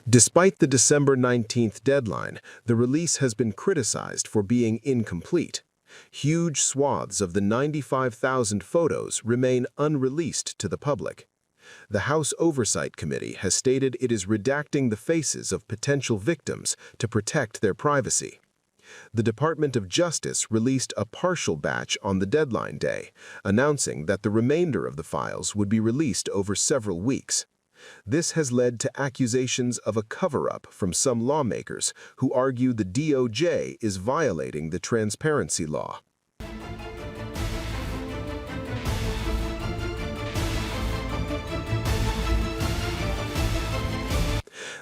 Despite the December 19th deadline, the release has been criticized for being incomplete. Huge swaths of the 95,000 photos remain unreleased to the public. The House Oversight Committee has stated it is redacting the faces of potential victims to protect their privacy. The Department of Justice released a partial batch on the deadline day, announcing that the remainder of the files would be released over several weeks. This has led to accusations of a cover-up from some lawmakers who argue the DOJ is violating the transparency law.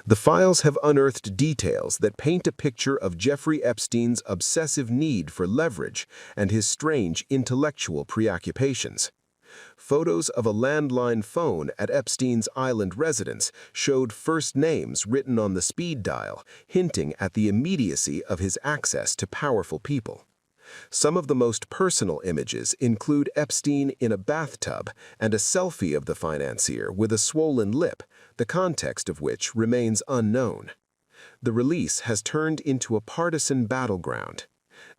The files have unearthed details that paint a picture of Jeffrey Epstein's obsessive need for leverage and his strange intellectual preoccupations. Photos of a landline phone at Epstein's island residence showed first names written on the speed dial, hinting at the immediacy of his access to powerful people. Some of the most personal images include Epstein in a bathtub and a selfie of the financier with a swollen lip, the context of which remains unknown. The release has turned into a partisan battleground.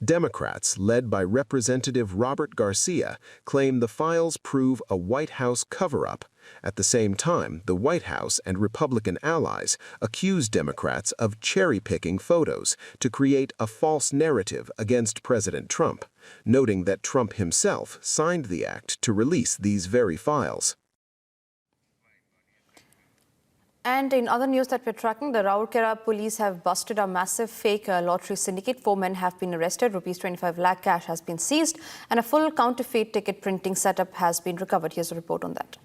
Democrats, led by Representative Robert Garcia, claim the files prove a White House cover-up. At the same time, the White House and Republican allies accuse Democrats of cherry-picking photos to create a false narrative against President Trump, noting that Trump himself signed the act to release these very files. And in other news that we're tracking, the Raurkela police have busted a massive fake lottery syndicate. 4 men have been arrested, rupees 25 lakh cash has been seized, and a full counterfeit ticket printing setup has been recovered. Here's a report on that.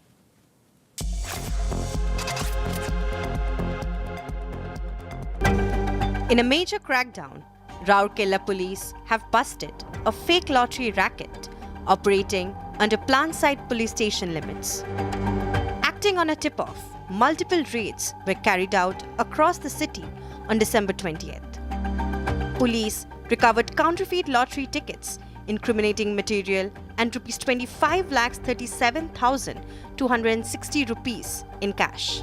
In a major crackdown, Raurkela police have busted a fake lottery racket operating under Plant-Side police station limits. Acting on a tip-off, multiple raids were carried out across the city on December 20th. Police recovered counterfeit lottery tickets, incriminating material, and rupees 25,37,260 rupees in cash.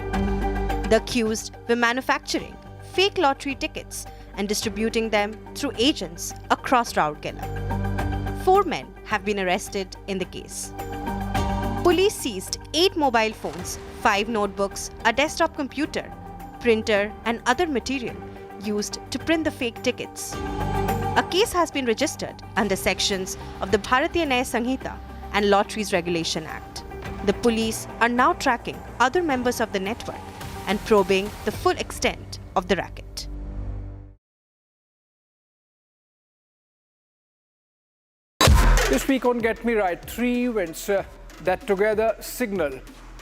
The accused were manufacturing fake lottery tickets and distributing them through agents across Raurkela. 4 men have been arrested in the case. Police seized 8 mobile phones, 5 notebooks, a desktop computer, printer, and other material used to print the fake tickets. A case has been registered under sections of the Bharatiya Nyaya Sanhita and Lotteries Regulation Act. The police are now tracking other members of the network and probing the full extent of the racket. This week on Get Me Right, 3 events that together signal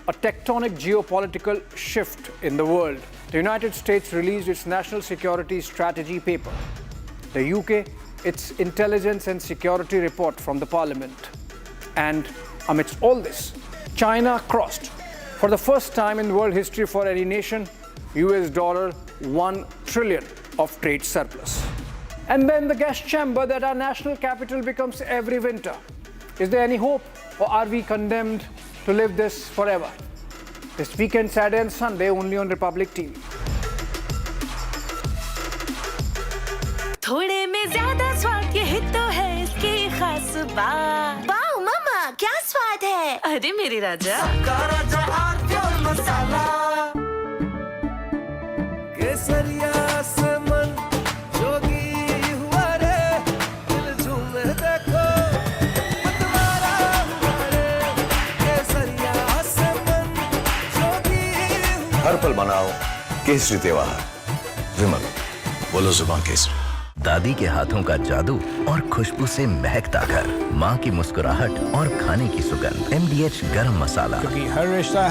a tectonic geopolitical shift in the world. The United States released its national security strategy paper. The UK, its intelligence and security report from the parliament. And amidst all this, China crossed, for the first time in world history for any nation, $1 trillion of trade surplus. And then the gas chamber that our national capital becomes every winter. Is there any hope, or are we condemned to live this forever? This weekend, Saturday and Sunday, only on Republic TV. में ज्यादा स्वाद यही तो है इसकी खास बात। Wow मामा क्या स्वाद है। अरे मेरे राजा राजा आर प्योर मसाला केसरिया से मन जोगी हुआ रे दिल झूमे देखो मतवारा हुआ रे केसरिया से मन जोगी हर पल मनाओ केसरी त्योहार। विमल बोलो जुबान केसरी। दादी के हाथों का जादू और खुशबू से महकता घर, माँ की मुस्कुराहट और खाने की सुगंध। MDH गरम मसाला, क्योंकि हर रिश्ता